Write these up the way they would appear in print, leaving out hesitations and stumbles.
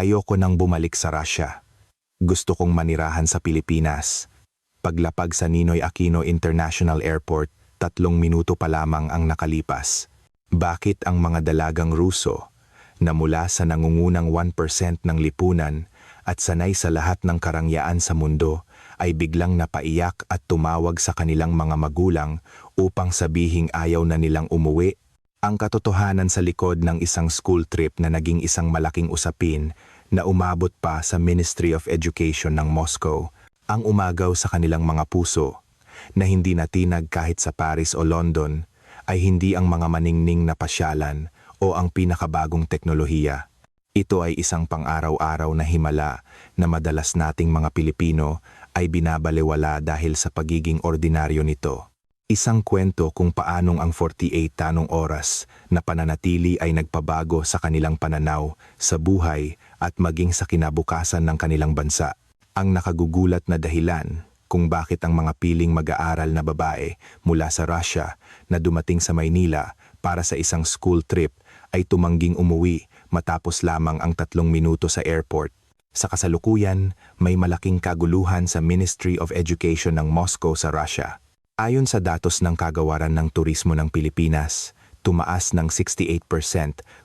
Ayoko nang bumalik sa Russia. Gusto kong manirahan sa Pilipinas. Paglapag sa Ninoy Aquino International Airport, 3 minuto pa lamang ang nakalipas. Bakit ang mga dalagang Ruso, na mula sa nangungunang 1% ng lipunan at sanay sa lahat ng karangyaan sa mundo, ay biglang napaiyak at tumawag sa kanilang mga magulang upang sabihing ayaw na nilang umuwi? Ang katotohanan sa likod ng isang school trip na naging isang malaking usapin na umabot pa sa Ministry of Education ng Moscow, ang umagaw sa kanilang mga puso, na hindi natinag kahit sa Paris o London, ay hindi ang mga maningning na pasyalan o ang pinakabagong teknolohiya. Ito ay isang pang-araw-araw na himala na madalas nating mga Pilipino ay binabalewala dahil sa pagiging ordinaryo nito. Isang kwento kung paanong ang 48 tanong oras na pananatili ay nagpabago sa kanilang pananaw sa buhay at maging sa kinabukasan ng kanilang bansa. Ang nakagugulat na dahilan kung bakit ang mga piling mag-aaral na babae mula sa Russia na dumating sa Maynila para sa isang school trip ay tumangging umuwi matapos lamang ang 3 minuto sa airport. Sa kasalukuyan, may malaking kaguluhan sa Ministry of Education ng Moscow sa Russia. Ayon sa datos ng Kagawaran ng Turismo ng Pilipinas, tumaas ng 68%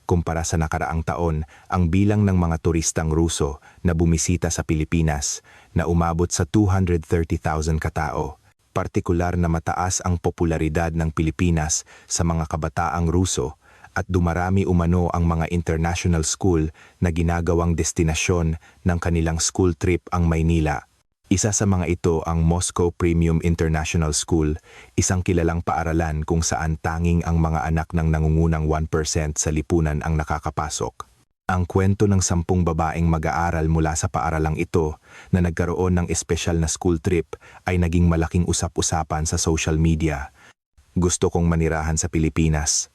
kumpara sa nakaraang taon ang bilang ng mga turistang Ruso na bumisita sa Pilipinas na umabot sa 230,000 katao. Partikular na mataas ang popularidad ng Pilipinas sa mga kabataang Ruso at dumarami umano ang mga international school na ginagawang destinasyon ng kanilang school trip ang Maynila. Isa sa mga ito ang Moscow Premium International School, isang kilalang paaralan kung saan tanging ang mga anak ng nangungunang 1% sa lipunan ang nakakapasok. Ang kwento ng 10 babaeng mag-aaral mula sa paaralang ito na nagkaroon ng espesyal na school trip ay naging malaking usap-usapan sa social media. Gusto kong manirahan sa Pilipinas.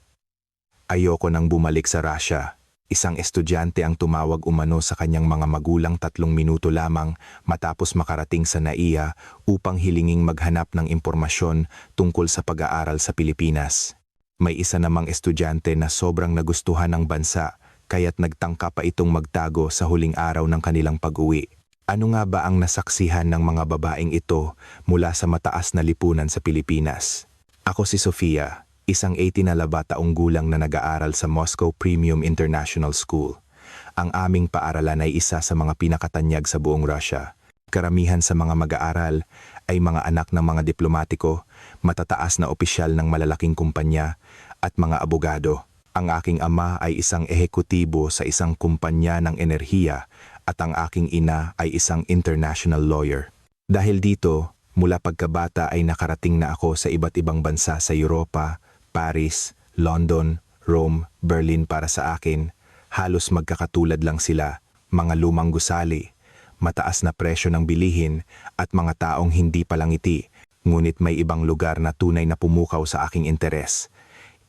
Ayoko nang bumalik sa Russia. Isang estudyante ang tumawag umano sa kanyang mga magulang 3 minuto lamang matapos makarating sa NAIA upang hilinging maghanap ng impormasyon tungkol sa pag-aaral sa Pilipinas. May isa namang estudyante na sobrang nagustuhan ng bansa kaya't nagtangka pa itong magtago sa huling araw ng kanilang pag-uwi. Ano nga ba ang nasaksihan ng mga babaeng ito mula sa mataas na lipunan sa Pilipinas? Ako si Sofia, isang 18 na labataong gulang na nag-aaral sa Moscow Premium International School. Ang aming paaralan ay isa sa mga pinakatanyag sa buong Russia. Karamihan sa mga mag-aaral ay mga anak ng mga diplomatiko, matataas na opisyal ng malalaking kumpanya at mga abogado. Ang aking ama ay isang ehekutibo sa isang kumpanya ng enerhiya at ang aking ina ay isang international lawyer. Dahil dito, mula pagkabata ay nakarating na ako sa iba't ibang bansa sa Europa, Paris, London, Rome, Berlin. Para sa akin, halos magkakatulad lang sila, mga lumang gusali, mataas na presyo ng bilihin at mga taong hindi palangiti, ngunit may ibang lugar na tunay na pumukaw sa aking interes.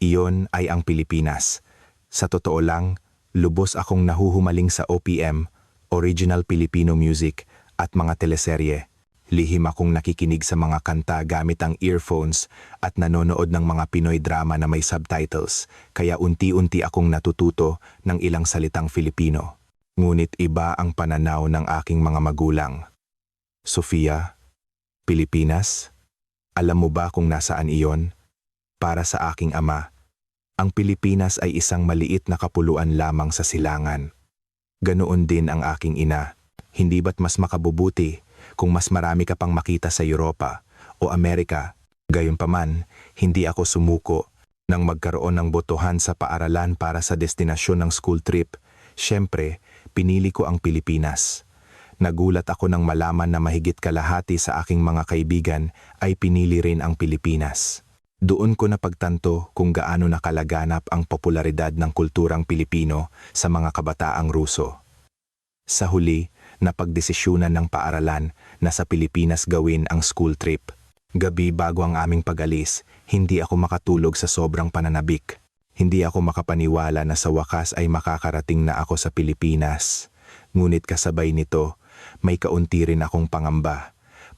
Iyon ay ang Pilipinas. Sa totoo lang, lubos akong nahuhumaling sa OPM, Original Filipino Music at mga teleserye. Lihim akong nakikinig sa mga kanta gamit ang earphones at nanonood ng mga Pinoy drama na may subtitles, kaya unti-unti akong natututo ng ilang salitang Filipino. Ngunit iba ang pananaw ng aking mga magulang. Sofia, Pilipinas? Alam mo ba kung nasaan iyon? Para sa aking ama, ang Pilipinas ay isang maliit na kapuluan lamang sa silangan. Ganoon din ang aking ina. Hindi ba't mas makabubuti kung mas marami ka pang makita sa Europa o Amerika? Gayunpaman, hindi ako sumuko. Nang magkaroon ng botohan sa paaralan para sa destinasyon ng school trip, syempre, pinili ko ang Pilipinas. Nagulat ako nang malaman na mahigit kalahati sa aking mga kaibigan ay pinili rin ang Pilipinas. Doon ko napagtanto kung gaano nakalaganap ang popularidad ng kulturang Pilipino sa mga kabataang Ruso. Sa huli, napagdesisyunan ng paaralan na sa Pilipinas gawin ang school trip. Gabi bago ang aming pag-alis, hindi ako makatulog sa sobrang pananabik. Hindi ako makapaniwala na sa wakas ay makakarating na ako sa Pilipinas. Ngunit kasabay nito, may kaunti rin akong pangamba.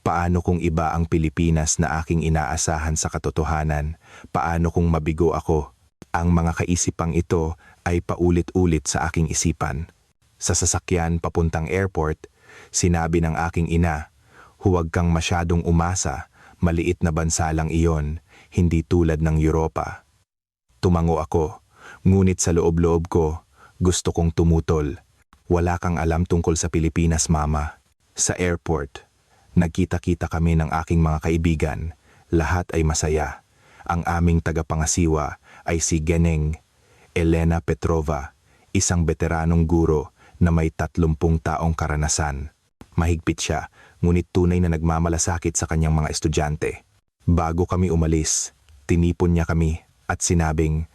Paano kung iba ang Pilipinas na aking inaasahan sa katotohanan? Paano kung mabigo ako? Ang mga kaisipang ito ay paulit-ulit sa aking isipan. Sa sasakyan papuntang airport, sinabi ng aking ina, "Huwag kang masyadong umasa, maliit na bansa lang iyon, hindi tulad ng Europa." Tumango ako, ngunit sa loob-loob ko, gusto kong tumutol. "Wala kang alam tungkol sa Pilipinas, Mama." Sa airport, nagkita-kita kami ng aking mga kaibigan. Lahat ay masaya. Ang aming tagapangasiwa ay si Geneng Elena Petrova, isang veteranong guro na may 30 taong karanasan. Mahigpit siya, ngunit tunay na nagmamalasakit sa kanyang mga estudyante. Bago kami umalis, tinipon niya kami at sinabing,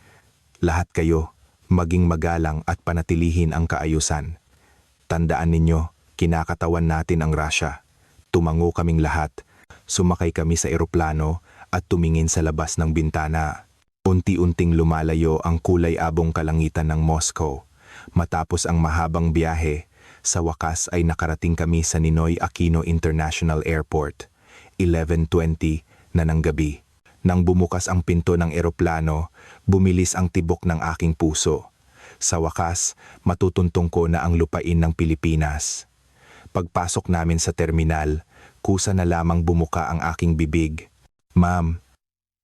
"Lahat kayo, maging magalang at panatilihin ang kaayusan. Tandaan ninyo, kinakatawan natin ang Russia." Tumango kaming lahat, sumakay kami sa eroplano at tumingin sa labas ng bintana. Unti-unting lumalayo ang kulay-abong kalangitan ng Moscow. Matapos ang mahabang biyahe, sa wakas ay nakarating kami sa Ninoy Aquino International Airport, 11:20 na ng gabi. Nang bumukas ang pinto ng eroplano, bumilis ang tibok ng aking puso. Sa wakas, matutuntong ko na ang lupain ng Pilipinas. Pagpasok namin sa terminal, kusa na lamang bumuka ang aking bibig. "Ma'am,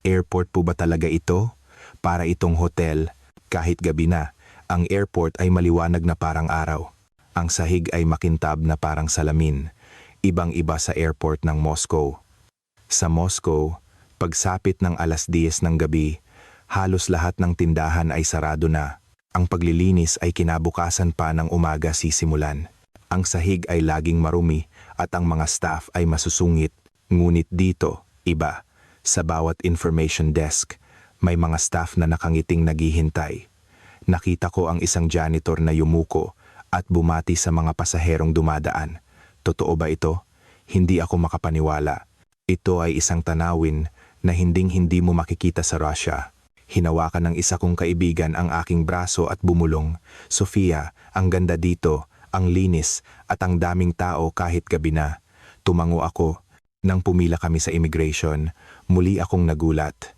airport po ba talaga ito? Para itong hotel, kahit gabi na. Ang airport ay maliwanag na parang araw. Ang sahig ay makintab na parang salamin. Ibang-iba sa airport ng Moscow." Sa Moscow, pagsapit ng 10:00 ng gabi, halos lahat ng tindahan ay sarado na. Ang paglilinis ay kinabukasan pa ng umaga sisimulan. Ang sahig ay laging marumi at ang mga staff ay masusungit. Ngunit dito, iba. Sa bawat information desk, may mga staff na nakangiting naghihintay. Nakita ko ang isang janitor na yumuko at bumati sa mga pasaherong dumadaan. Totoo ba ito? Hindi ako makapaniwala. Ito ay isang tanawin na hinding-hindi mo makikita sa Russia. Hinawakan ng isa kong kaibigan ang aking braso at bumulong, "Sofia, ang ganda dito, ang linis at ang daming tao kahit gabi na." Tumango ako. Nang pumila kami sa immigration, muli akong nagulat.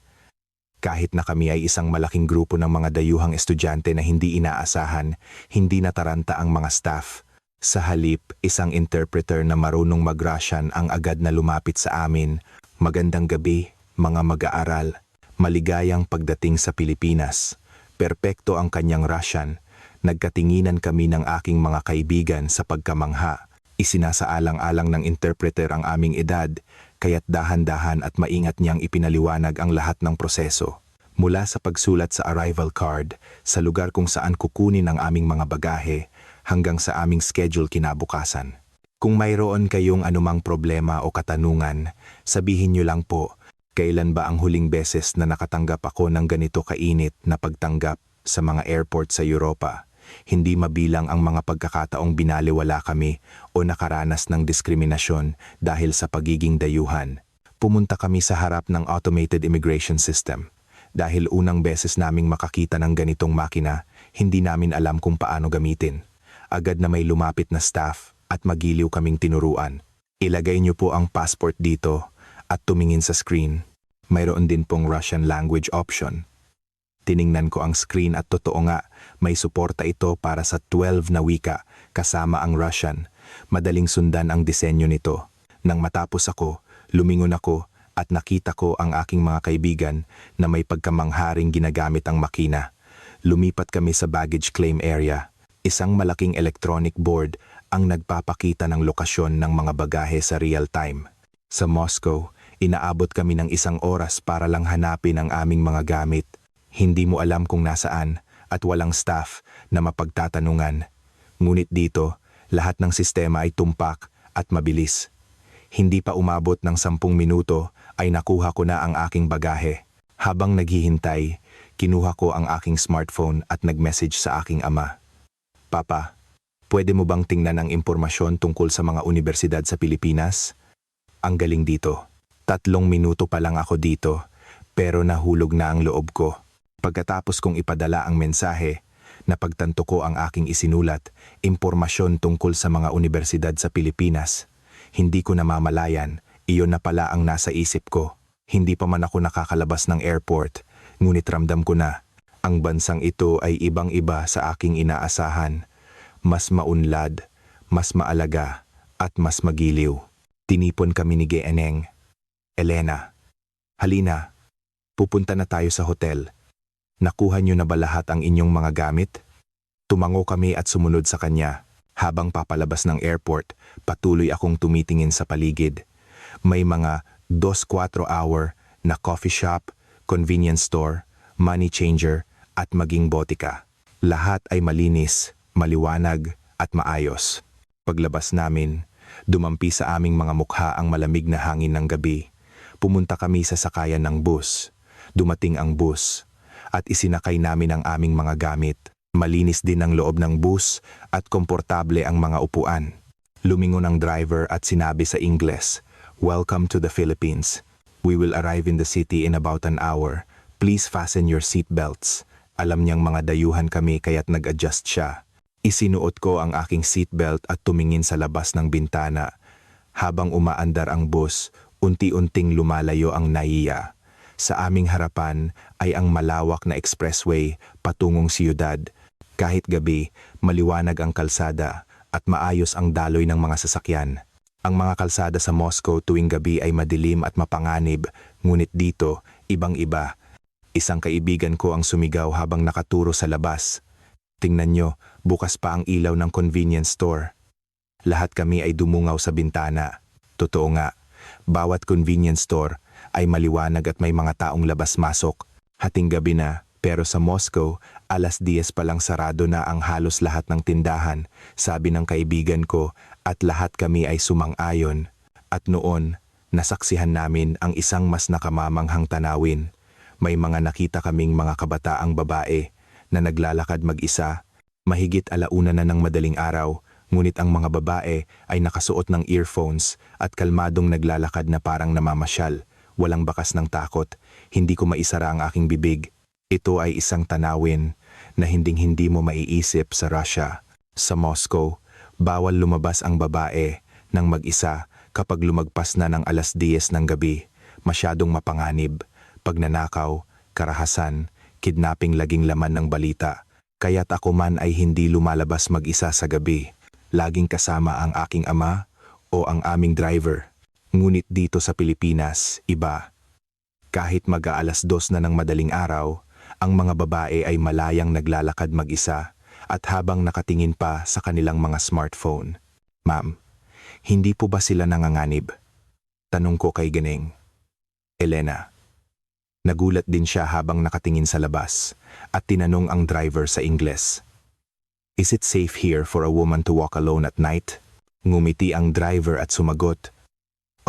Kahit na kami ay isang malaking grupo ng mga dayuhang estudyante na hindi inaasahan, hindi nataranta ang mga staff. Sa halip, isang interpreter na marunong mag-Russian ang agad na lumapit sa amin. "Magandang gabi, mga mag-aaral. Maligayang pagdating sa Pilipinas." Perpekto ang kanyang Russian. Nagkatinginan kami ng aking mga kaibigan sa pagkamangha. Isinasaalang-alang ng interpreter ang aming edad, kaya't dahan-dahan at maingat niyang ipinaliwanag ang lahat ng proseso. Mula sa pagsulat sa arrival card, sa lugar kung saan kukunin ang aming mga bagahe, hanggang sa aming schedule kinabukasan. Kung mayroon kayong anumang problema o katanungan, sabihin niyo lang po, kailan ba ang huling beses na nakatanggap ako ng ganito kainit na pagtanggap sa mga airport sa Europa? Hindi mabilang ang mga pagkakataong binaliwala kami o nakaranas ng diskriminasyon dahil sa pagiging dayuhan. Pumunta kami sa harap ng automated immigration system. Dahil unang beses naming makakita ng ganitong makina, hindi namin alam kung paano gamitin. Agad na may lumapit na staff at magiliw kaming tinuruan. "Ilagay niyo po ang passport dito at tumingin sa screen. Mayroon din pong Russian language option." Tiningnan ko ang screen at totoo nga, may suporta ito para sa 12 na wika kasama ang Russian. Madaling sundan ang disenyo nito. Nang matapos ako, lumingon ako at nakita ko ang aking mga kaibigan na may pagkamangharing ginagamit ang makina. Lumipat kami sa baggage claim area. Isang malaking electronic board ang nagpapakita ng lokasyon ng mga bagahe sa real time. Sa Moscow, inaabot kami ng 1 oras para lang hanapin ang aming mga gamit. Hindi mo alam kung nasaan at walang staff na mapagtatanungan. Ngunit dito, lahat ng sistema ay tumpak at mabilis. Hindi pa umabot ng 10 minuto ay nakuha ko na ang aking bagahe. Habang naghihintay, kinuha ko ang aking smartphone at nag-message sa aking ama. "Papa, pwede mo bang tingnan ang impormasyon tungkol sa mga universidad sa Pilipinas? Ang galing dito. 3 minuto pa lang ako dito, pero nahulog na ang loob ko." Pagkatapos kong ipadala ang mensahe, napagtanto ko ang aking isinulat, impormasyon tungkol sa mga universidad sa Pilipinas. Hindi ko namamalayan, iyon na pala ang nasa isip ko. Hindi pa man ako nakakalabas ng airport, ngunit ramdam ko na, ang bansang ito ay ibang-iba sa aking inaasahan. mas maunlad, mas maalaga, at mas magiliw. Tinipon kami ni Geeneng. Elena, halina, pupunta na tayo sa hotel. Nakuha niyo na ba lahat ang inyong mga gamit? Tumango kami at sumunod sa kanya. Habang papalabas ng airport, patuloy akong tumitingin sa paligid. May mga 2-4 hour na coffee shop, convenience store, money changer, at maging botika. Lahat ay malinis, maliwanag, at maayos. Paglabas namin, dumampi sa aming mga mukha ang malamig na hangin ng gabi. Pumunta kami sa sakayan ng bus. Dumating ang bus, at isinakay namin ang aming mga gamit. Malinis din ang loob ng bus at komportable ang mga upuan. Lumingon ang driver at sinabi sa Ingles, "Welcome to the Philippines. We will arrive in the city in about an hour. Please fasten your seatbelts." Alam niyang mga dayuhan kami kaya't nag-adjust siya. Isinuot ko ang aking seatbelt at tumingin sa labas ng bintana. Habang umaandar ang bus, unti-unting lumalayo ang NAIA. Sa aming harapan ay ang malawak na expressway patungong siyudad. Kahit gabi, maliwanag ang kalsada at maayos ang daloy ng mga sasakyan. Ang mga kalsada sa Moscow tuwing gabi ay madilim at mapanganib, ngunit dito, ibang-iba. Isang kaibigan ko ang sumigaw habang nakaturo sa labas. "Tingnan nyo, bukas pa ang ilaw ng convenience store." Lahat kami ay dumungaw sa bintana. Totoo nga, bawat convenience store ay maliwanag at may mga taong labas-masok. Hating gabi na, pero sa Moscow, 10:00 pa lang sarado na ang halos lahat ng tindahan, sabi ng kaibigan ko, at lahat kami ay sumang-ayon. At noon, nasaksihan namin ang isang mas nakamamanghang tanawin. May mga nakita kaming mga kabataang babae na naglalakad mag-isa. Mahigit 1:00 na ng madaling araw, ngunit ang mga babae ay nakasuot ng earphones at kalmadong naglalakad na parang namamasyal. Walang bakas ng takot, hindi ko maisara ang aking bibig. Ito ay isang tanawin na hinding-hindi mo maiisip sa Russia. Sa Moscow, bawal lumabas ang babae ng mag-isa kapag lumagpas na ng 10:00 ng gabi. Masyadong mapanganib, pagnanakaw, karahasan, kidnapping laging laman ng balita. Kaya't ako man ay hindi lumalabas mag-isa sa gabi. Laging kasama ang aking ama o ang aming driver. Ngunit dito sa Pilipinas, iba. Kahit mag-2:00 na ng madaling araw, ang mga babae ay malayang naglalakad mag-isa at habang nakatingin pa sa kanilang mga smartphone. "Ma'am, hindi po ba sila nanganganib?" Tanong ko kay Geneng. Elena. Nagulat din siya habang nakatingin sa labas at tinanong ang driver sa Ingles. "Is it safe here for a woman to walk alone at night?" Ngumiti ang driver at sumagot,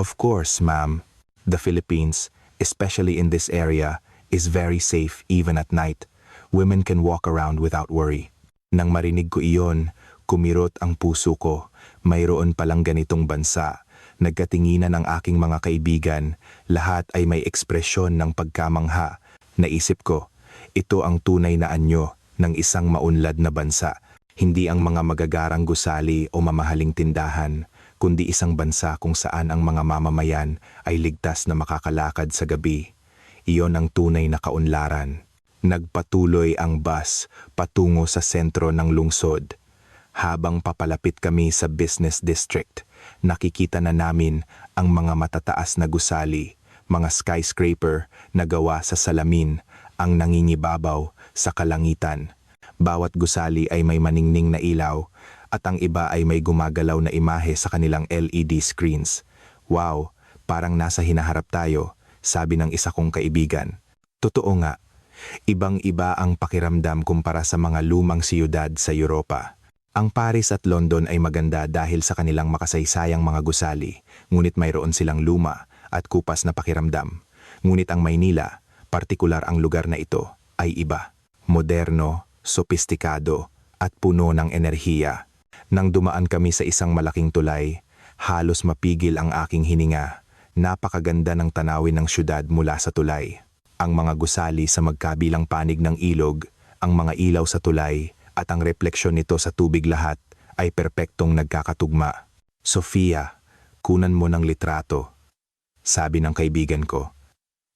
"Of course, ma'am. The Philippines, especially in this area, is very safe even at night. Women can walk around without worry." Nang marinig ko iyon, kumirot ang puso ko. Mayroon palang ganitong bansa. Nagkatinginan ang aking mga kaibigan. Lahat ay may ekspresyon ng pagkamangha. Naisip ko, ito ang tunay na anyo ng isang maunlad na bansa. Hindi ang mga magagarang gusali o mamahaling tindahan, kundi isang bansa kung saan ang mga mamamayan ay ligtas na makakalakad sa gabi. Iyon ang tunay na kaunlaran. Nagpatuloy ang bus patungo sa sentro ng lungsod. Habang papalapit kami sa business district, nakikita na namin ang mga matataas na gusali, mga skyscraper na gawa sa salamin ang nangingibabaw sa kalangitan. Bawat gusali ay may maningning na ilaw at ang iba ay may gumagalaw na imahe sa kanilang LED screens. "Wow, parang nasa hinaharap tayo," sabi ng isa kong kaibigan. Totoo nga, ibang-iba ang pakiramdam kumpara sa mga lumang siyudad sa Europa. Ang Paris at London ay maganda dahil sa kanilang makasaysayang mga gusali, ngunit mayroon silang luma at kupas na pakiramdam. Ngunit ang Maynila, partikular ang lugar na ito, ay iba. Moderno, sopistikado, at puno ng enerhiya. Nang dumaan kami sa isang malaking tulay, halos mapigil ang aking hininga. Napakaganda ng tanawin ng syudad mula sa tulay. Ang mga gusali sa magkabilang panig ng ilog, ang mga ilaw sa tulay, at ang refleksyon nito sa tubig lahat ay perpektong nagkakatugma. "Sofia, kunan mo ng litrato," sabi ng kaibigan ko.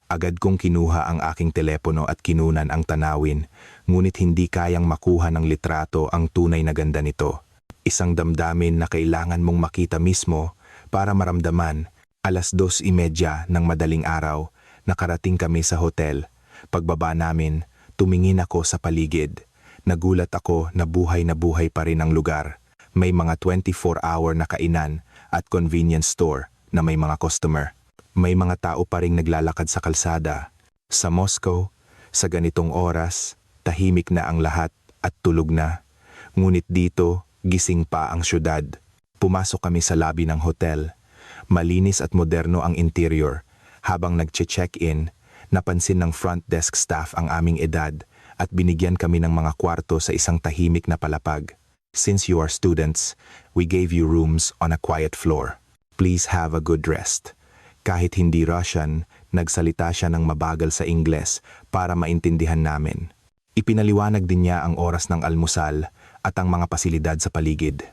Agad kong kinuha ang aking telepono at kinunan ang tanawin, ngunit hindi kayang makuha ng litrato ang tunay na ganda nito. Isang damdamin na kailangan mong makita mismo para maramdaman. 2:30 ng madaling araw, nakarating kami sa hotel. Pagbaba namin, tumingin ako sa paligid. Nagulat ako na buhay pa rin ang lugar. May mga 24-hour na kainan at convenience store na may mga customer. May mga tao pa ring naglalakad sa kalsada. Sa Moscow, sa ganitong oras, tahimik na ang lahat at tulog na. Ngunit dito, gising pa ang syudad. Pumasok kami sa lobby ng hotel. Malinis at moderno ang interior. Habang nag-check-in, napansin ng front desk staff ang aming edad at binigyan kami ng mga kwarto sa isang tahimik na palapag. Since you are students, we gave you rooms on a quiet floor. Please have a good rest. Kahit hindi Russian, nagsalita siya ng mabagal sa Ingles para maintindihan namin. Ipinaliwanag din niya ang oras ng almusal at ang mga pasilidad sa paligid.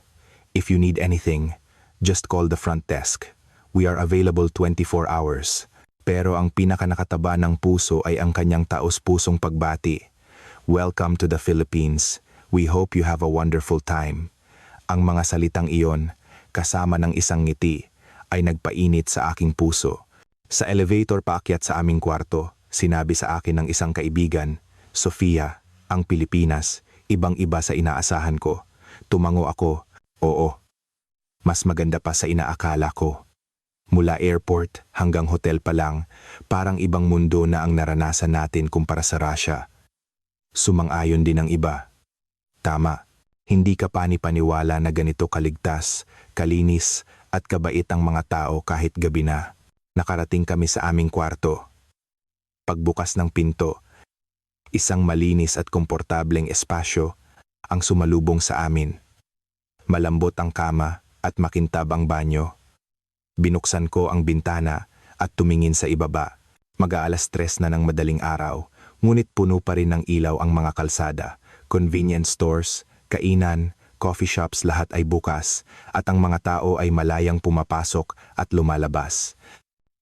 If you need anything, just call the front desk. We are available 24 hours. Pero ang pinakanakataba ng puso ay ang kanyang taos-pusong pagbati. Welcome to the Philippines. We hope you have a wonderful time. Ang mga salitang iyon, kasama ng isang ngiti, ay nagpainit sa aking puso. Sa elevator paakyat sa aming kwarto, sinabi sa akin ng isang kaibigan, Sofia, ang Pilipinas, ibang-iba sa inaasahan ko. Tumango ako, oo. Mas maganda pa sa inaakala ko. Mula airport hanggang hotel pa lang, parang ibang mundo na ang naranasan natin kumpara sa Russia. Sumang-ayon din ang iba. Tama, hindi ka pani-paniwala na ganito kaligtas, kalinis at kabait ang mga tao kahit gabi na. Nakarating kami sa aming kwarto. Pagbukas ng pinto, isang malinis at komportableng espasyo ang sumalubong sa amin. Malambot ang kama at makintab ang banyo. Binuksan ko ang bintana at tumingin sa ibaba. Mag-aalas 3 na ng madaling araw, ngunit puno pa rin ng ilaw ang mga kalsada. Convenience stores, kainan, coffee shops lahat ay bukas at ang mga tao ay malayang pumapasok at lumalabas.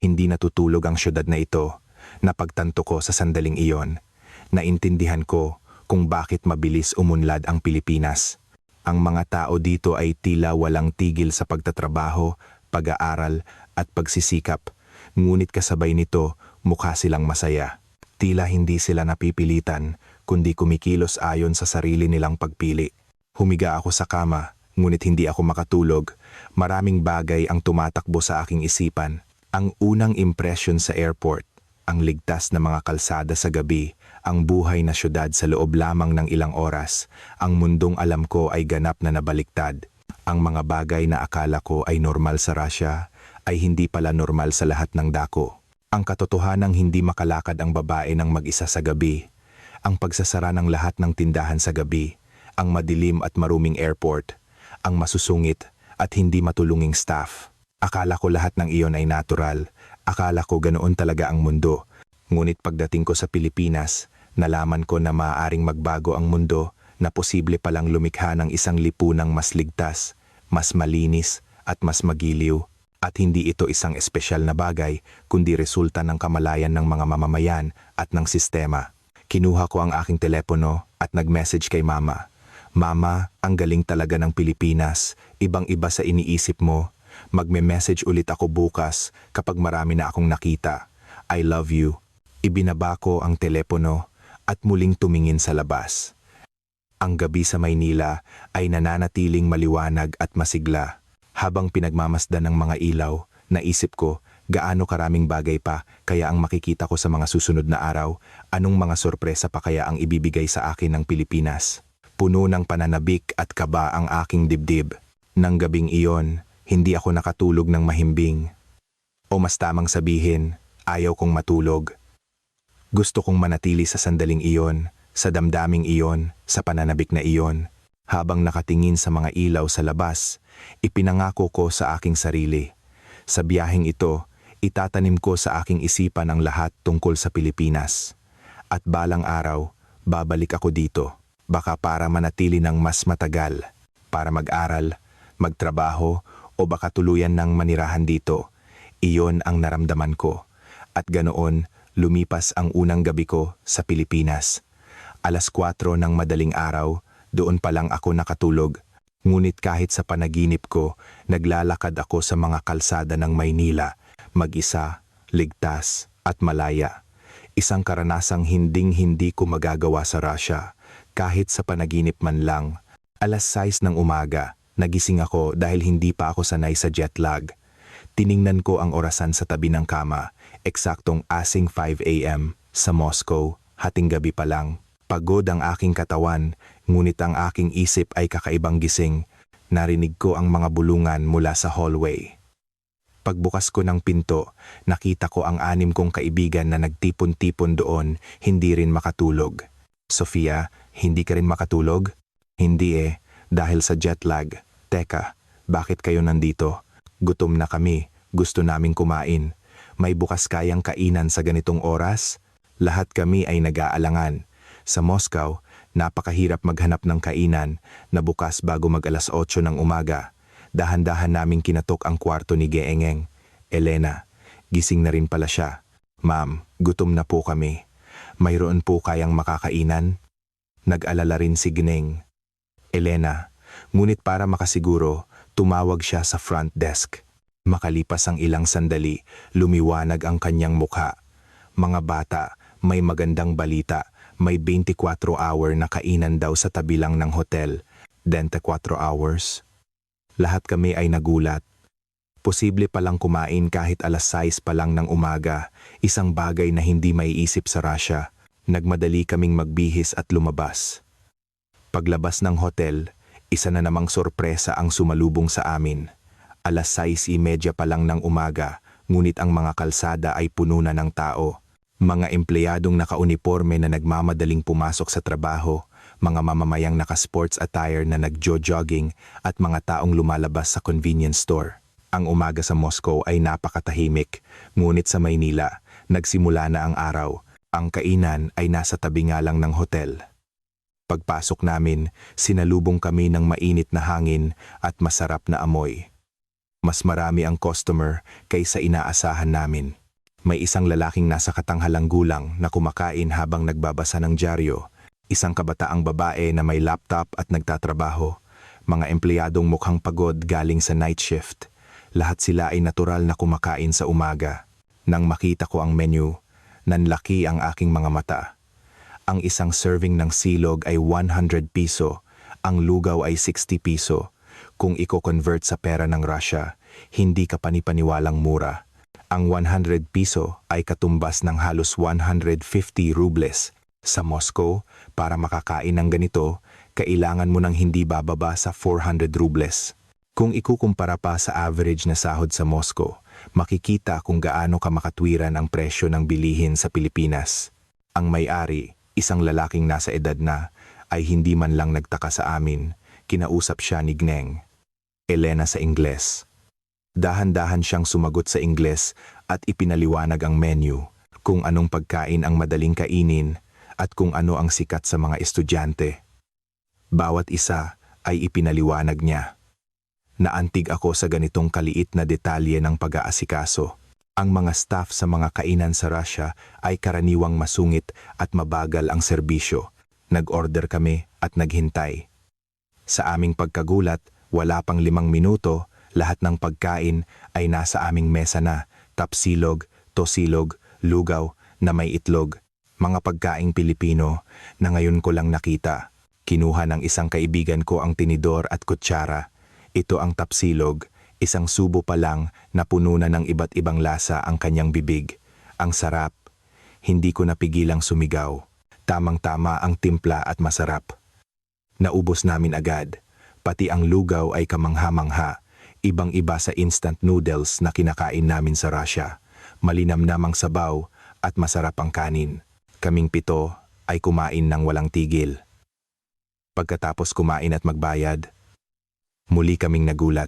Hindi natutulog ang syudad na ito. Napagtanto ko sa sandaling iyon. Naintindihan ko kung bakit mabilis umunlad ang Pilipinas. Ang mga tao dito ay tila walang tigil sa pagtatrabaho, pag-aaral at pagsisikap. Ngunit kasabay nito, mukha silang masaya. Tila hindi sila napipilitan, kundi kumikilos ayon sa sarili nilang pagpili. Humiga ako sa kama, ngunit hindi ako makatulog. Maraming bagay ang tumatakbo sa aking isipan. Ang unang impression sa airport, ang ligtas na mga kalsada sa gabi, ang buhay na syudad sa loob lamang ng ilang oras, ang mundong alam ko ay ganap na nabaliktad. Ang mga bagay na akala ko ay normal sa Russia ay hindi pala normal sa lahat ng dako. Ang katotohanang hindi makalakad ang babae ng mag-isa sa gabi, ang pagsasara ng lahat ng tindahan sa gabi, ang madilim at maruming airport, ang masusungit at hindi matulunging staff. Akala ko lahat ng iyon ay natural, akala ko ganoon talaga ang mundo. Ngunit pagdating ko sa Pilipinas, nalaman ko na maaaring magbago ang mundo, na posible palang lumikha ng isang lipunang mas ligtas, mas malinis at mas magiliw. At hindi ito isang espesyal na bagay, kundi resulta ng kamalayan ng mga mamamayan at ng sistema. Kinuha ko ang aking telepono at nag-message kay Mama. Mama, ang galing talaga ng Pilipinas, ibang-iba sa iniisip mo. Magme-message ulit ako bukas kapag marami na akong nakita. I love you. Ibinaba ko ang telepono at muling tumingin sa labas. Ang gabi sa Maynila ay nananatiling maliwanag at masigla. Habang pinagmamasdan ng mga ilaw, naisip ko gaano karaming bagay pa kaya ang makikita ko sa mga susunod na araw, anong mga sorpresa pa kaya ang ibibigay sa akin ng Pilipinas. Puno ng pananabik at kaba ang aking dibdib. Nang gabing iyon, hindi ako nakatulog ng mahimbing. O mas tamang sabihin, ayaw kong matulog. Gusto kong manatili sa sandaling iyon, sa damdaming iyon, sa pananabik na iyon. Habang nakatingin sa mga ilaw sa labas, ipinangako ko sa aking sarili. Sa biyaheng ito, itatanim ko sa aking isipan ang lahat tungkol sa Pilipinas. At balang araw, babalik ako dito, baka para manatili ng mas matagal, para mag-aral, magtrabaho, o baka tuluyan ng manirahan dito. Iyon ang naramdaman ko. At ganoon, lumipas ang unang gabi ko sa Pilipinas. 4:00 ng madaling araw, doon pa lang ako nakatulog. Ngunit kahit sa panaginip ko, naglalakad ako sa mga kalsada ng Maynila, mag-isa, ligtas, at malaya. Isang karanasang hinding-hindi ko magagawa sa Russia, kahit sa panaginip man lang. Alas 6 ng umaga, nagising ako dahil hindi pa ako sanay sa jet lag. Tiningnan ko ang orasan sa tabi ng kama, eksaktong asing 5 a.m. sa Moscow, hating gabi pa lang. Pagod ang aking katawan, ngunit ang aking isip ay kakaibang gising. Narinig ko ang mga bulungan mula sa hallway. Pagbukas ko ng pinto, nakita ko ang 6 kong kaibigan na nagtipon-tipon doon, hindi rin makatulog. Sofia, hindi ka rin makatulog? Hindi dahil sa jet lag. Teka, bakit kayo nandito? Gutom na kami, gusto naming kumain. May bukas kayang kainan sa ganitong oras? Lahat kami ay nag-aalangan. Sa Moscow, napakahirap maghanap ng kainan na bukas bago mag-alas 8 ng umaga. Dahan-dahan naming kinatok ang kwarto ni Geengeng. Elena, gising na rin pala siya. Ma'am, gutom na po kami. Mayroon po kayang makakainan? Nag-alala rin si Gneng. Elena, ngunit para makasiguro, tumawag siya sa front desk. Makalipas ang ilang sandali, lumiwanag ang kanyang mukha. Mga bata, may magandang balita. May 24-hour na kainan daw sa tabi lang ng hotel. 24 hours? Lahat kami ay nagulat. Posible palang kumain kahit alas 6 pa lang ng umaga, isang bagay na hindi maiisip sa Russia. Nagmadali kaming magbihis at lumabas. Paglabas ng hotel, isa na namang sorpresa ang sumalubong sa amin. Alas 6:30 pa lang ng umaga, ngunit ang mga kalsada ay puno na ng tao. Mga empleyadong nakauniporme na nagmamadaling pumasok sa trabaho, mga mamamayang naka-sports attire na nagjo-jogging at mga taong lumalabas sa convenience store. Ang umaga sa Moscow ay napakatahimik, ngunit sa Maynila, nagsimula na ang araw. Ang kainan ay nasa tabi nga lang ng hotel. Pagpasok namin, sinalubong kami ng mainit na hangin at masarap na amoy. Mas marami ang customer kaysa inaasahan namin. May isang lalaking nasa katanghalang gulang na kumakain habang nagbabasa ng dyaryo, isang kabataang babae na may laptop at nagtatrabaho, mga empleyadong mukhang pagod galing sa night shift. Lahat sila ay natural na kumakain sa umaga. Nang makita ko ang menu, nanlaki ang aking mga mata. Ang isang serving ng silog ay 100 piso, ang lugaw ay 60 piso. Kung i-convert sa pera ng Russia, hindi ka panipaniwalang mura. Ang 100 piso ay katumbas ng halos 150 rubles. Sa Moscow, para makakain ng ganito, kailangan mo nang hindi bababa sa 400 rubles. Kung ikukumpara pa sa average na sahod sa Moscow, makikita kung gaano ka makatwiran ang presyo ng bilihin sa Pilipinas. Ang may-ari, isang lalaking nasa edad na, ay hindi man lang nagtaka sa amin. Kinausap siya ni Gneng. Elena sa Ingles. Dahan-dahan siyang sumagot sa Ingles at ipinaliwanag ang menu, kung anong pagkain ang madaling kainin at kung ano ang sikat sa mga estudyante. Bawat isa ay ipinaliwanag niya. Naantig ako sa ganitong kaliit na detalye ng pag-aasikaso. Ang mga staff sa mga kainan sa Russia ay karaniwang masungit at mabagal ang serbisyo. Nag-order kami at naghintay. Sa aming pagkagulat, wala pang 5 minuto, lahat ng pagkain ay nasa aming mesa na, tapsilog, tosilog, lugaw na may itlog. Mga pagkaing Pilipino na ngayon ko lang nakita. Kinuha ng isang kaibigan ko ang tinidor at kutsara. Ito ang tapsilog, isang subo pa lang na puno na ng iba't ibang lasa ang kanyang bibig. Ang sarap. Hindi ko napigilang sumigaw. Tamang-tama ang timpla at masarap. Naubos namin agad. Pati ang lugaw ay kamangha-mangha. Ibang-iba sa instant noodles na kinakain namin sa Russia. Malinamnamang sabaw at masarap ang kanin. Kaming 7 ay kumain ng walang tigil. Pagkatapos kumain at magbayad, muli kaming nagulat.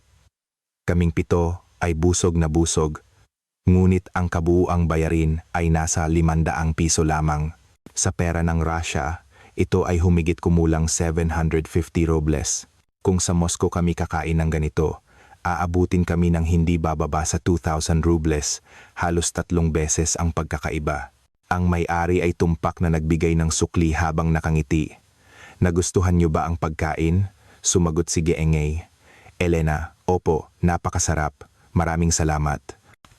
Kaming 7 ay busog na busog, ngunit ang kabuuang bayarin ay nasa 500 piso lamang. Sa pera ng Russia, ito ay humigit kumulang 750 rubles. Kung sa Moscow kami kakain ng ganito, aabutin kami ng hindi bababa sa 2,000 rubles, halos 3 beses ang pagkakaiba. Ang may-ari ay tumpak na nagbigay ng sukli habang nakangiti. Nagustuhan niyo ba ang pagkain? Sumagot si Geengay. Elena, opo, napakasarap. Maraming salamat.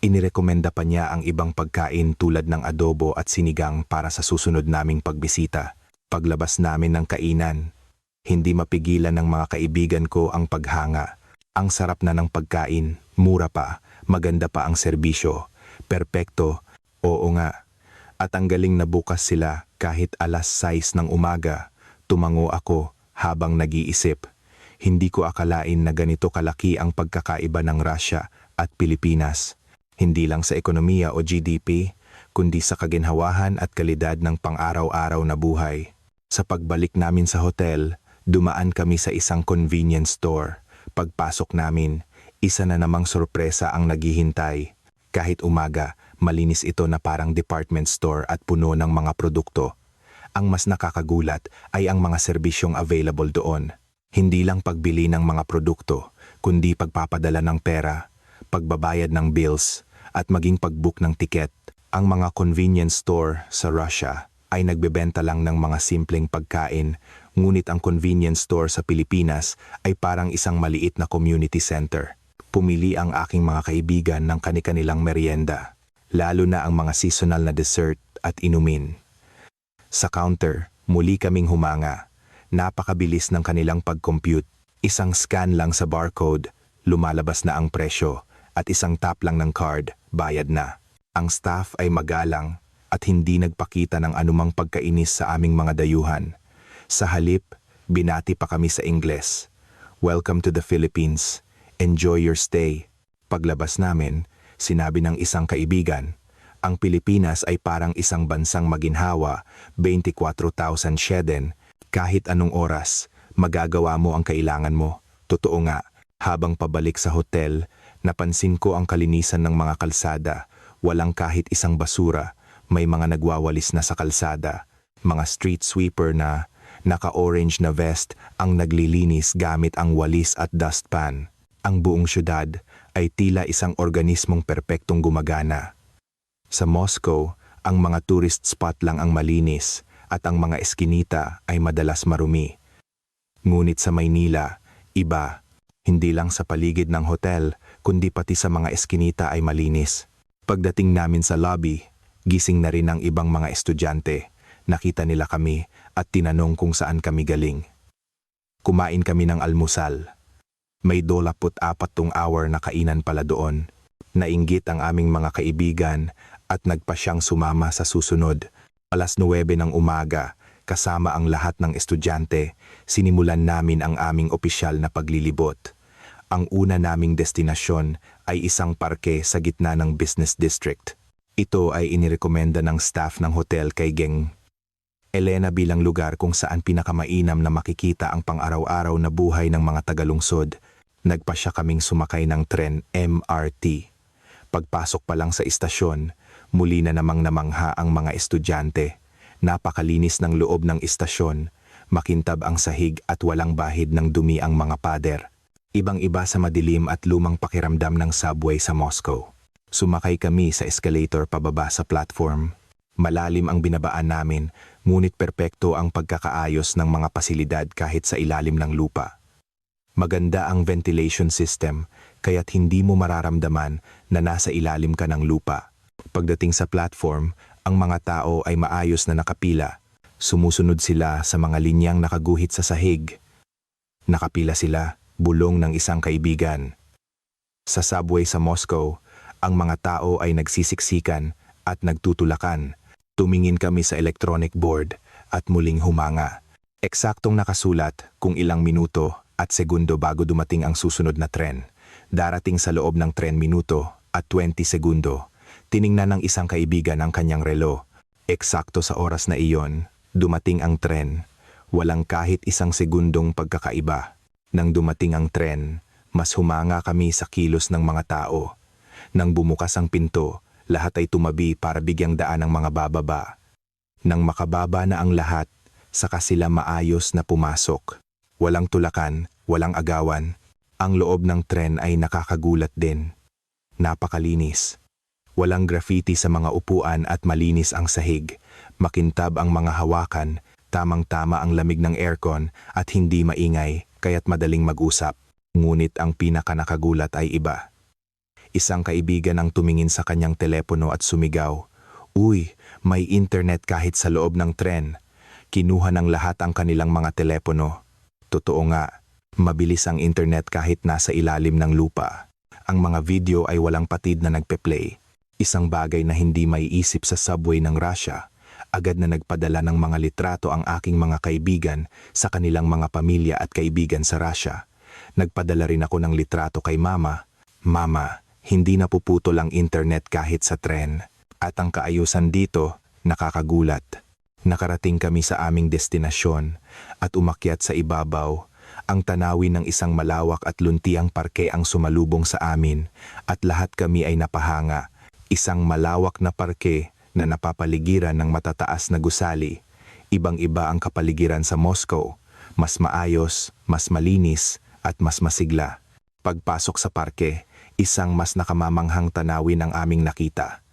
Inirekomenda pa niya ang ibang pagkain tulad ng adobo at sinigang para sa susunod naming pagbisita. Paglabas namin ng kainan, hindi mapigilan ng mga kaibigan ko ang paghanga. Ang sarap na ng pagkain, mura pa, maganda pa ang serbisyo. Perpekto, oo nga. At ang galing na bukas sila kahit 6:00 ng umaga. Tumango ako habang nag-iisip. Hindi ko akalain na ganito kalaki ang pagkakaiba ng Russia at Pilipinas. Hindi lang sa ekonomiya o GDP, kundi sa kaginhawahan at kalidad ng pang-araw-araw na buhay. Sa pagbalik namin sa hotel, dumaan kami sa isang convenience store. Pagpasok namin, isa na namang sorpresa ang naghihintay. Kahit umaga, malinis ito na parang department store at puno ng mga produkto. Ang mas nakakagulat ay ang mga serbisyong available doon. Hindi lang pagbili ng mga produkto, kundi pagpapadala ng pera, pagbabayad ng bills, at maging pag-book ng tiket. Ang mga convenience store sa Russia ay nagbebenta lang ng mga simpleng pagkain, ngunit ang convenience store sa Pilipinas ay parang isang maliit na community center. Pumili ang aking mga kaibigan ng kani-kanilang merienda, lalo na ang mga seasonal na dessert at inumin. Sa counter, muli kaming humanga. Napakabilis ng kanilang pag-compute. Isang scan lang sa barcode, lumalabas na ang presyo, at isang tap lang ng card, bayad na. Ang staff ay magalang at hindi nagpakita ng anumang pagkainis sa aming mga dayuhan. Sa halip, binati pa kami sa Ingles. Welcome to the Philippines. Enjoy your stay. Paglabas namin, sinabi ng isang kaibigan, ang Pilipinas ay parang isang bansang maginhawa, 24,000 syeden, kahit anong oras, magagawa mo ang kailangan mo. Totoo nga, habang pabalik sa hotel, napansin ko ang kalinisan ng mga kalsada. Walang kahit isang basura, may mga nagwawalis na sa kalsada. Mga street sweeper na naka-orange na vest ang naglilinis gamit ang walis at dustpan. Ang buong syudad ay tila isang organismong perpektong gumagana. Sa Moscow, ang mga tourist spot lang ang malinis at ang mga eskinita ay madalas marumi. Ngunit sa Maynila, iba. Hindi lang sa paligid ng hotel, kundi pati sa mga eskinita ay malinis. Pagdating namin sa lobby, gising na rin ang ibang mga estudyante. Nakita nila kami at tinanong kung saan kami galing. Kumain kami ng almusal. May 24 hour na kainan pala doon. Nainggit ang aming mga kaibigan at nagpa siyang sumama sa susunod. 9:00 ng umaga, kasama ang lahat ng estudyante, sinimulan namin ang aming opisyal na paglilibot. Ang una naming destinasyon ay isang parke sa gitna ng business district. Ito ay inirekomenda ng staff ng hotel kay Geng Elena bilang lugar kung saan pinakamainam na makikita ang pang-araw-araw na buhay ng mga tagalungsod. Nagpa siya kaming sumakay ng tren MRT. Pagpasok pa lang sa istasyon, muli na namang namangha ang mga estudyante. Napakalinis ng loob ng istasyon, makintab ang sahig at walang bahid ng dumi ang mga pader. Ibang-iba sa madilim at lumang pakiramdam ng subway sa Moscow. Sumakay kami sa escalator pababa sa platform. Malalim ang binabaan namin, ngunit perpekto ang pagkakaayos ng mga pasilidad kahit sa ilalim ng lupa. Maganda ang ventilation system, kaya't hindi mo mararamdaman na nasa ilalim ka ng lupa. Pagdating sa platform, ang mga tao ay maayos na nakapila. Sumusunod sila sa mga linyang nakaguhit sa sahig. Nakapila sila, bulong ng isang kaibigan. Sa subway sa Moscow, ang mga tao ay nagsisiksikan at nagtutulakan. Tumingin kami sa electronic board at muling humanga. Eksaktong nakasulat kung ilang minuto at segundo bago dumating ang susunod na tren. Darating sa loob ng 3 minuto at 20 segundo. Tiningnan ng isang kaibigan ang kanyang relo. Eksakto sa oras na iyon, dumating ang tren. Walang kahit isang segundong pagkakaiba. Nang dumating ang tren, mas humanga kami sa kilos ng mga tao. Nang bumukas ang pinto, lahat ay tumabi para bigyang daan ang mga bababa. Nang makababa na ang lahat, saka sila maayos na pumasok. Walang tulakan, walang agawan. Ang loob ng tren ay nakakagulat din. Napakalinis. Walang graffiti sa mga upuan at malinis ang sahig. Makintab ang mga hawakan, tamang-tama ang lamig ng aircon at hindi maingay. kaya't madaling mag-usap. Ngunit ang pinakanakagulat ay iba. Isang kaibigan ang tumingin sa kanyang telepono at sumigaw, "Uy, may internet kahit sa loob ng tren." Kinuha ng lahat ang kanilang mga telepono. Totoo nga, mabilis ang internet kahit nasa ilalim ng lupa. Ang mga video ay walang patid na nagpe-play. Isang bagay na hindi maiisip sa subway ng Russia. Agad na nagpadala ng mga litrato ang aking mga kaibigan sa kanilang mga pamilya at kaibigan sa Russia. Nagpadala rin ako ng litrato kay Mama. "Mama, hindi napuputol ang internet kahit sa tren." At ang kaayusan dito, nakakagulat. Nakarating kami sa aming destinasyon at umakyat sa ibabaw. Ang tanawin ng isang malawak at luntiang parke ang sumalubong sa amin at lahat kami ay napahanga. Isang malawak na parke na napapaligiran ng matataas na gusali. Ibang-iba ang kapaligiran sa Moscow. Mas maayos, mas malinis, at mas masigla. Pagpasok sa parke, isang mas nakamamanghang tanawin ang aming nakita.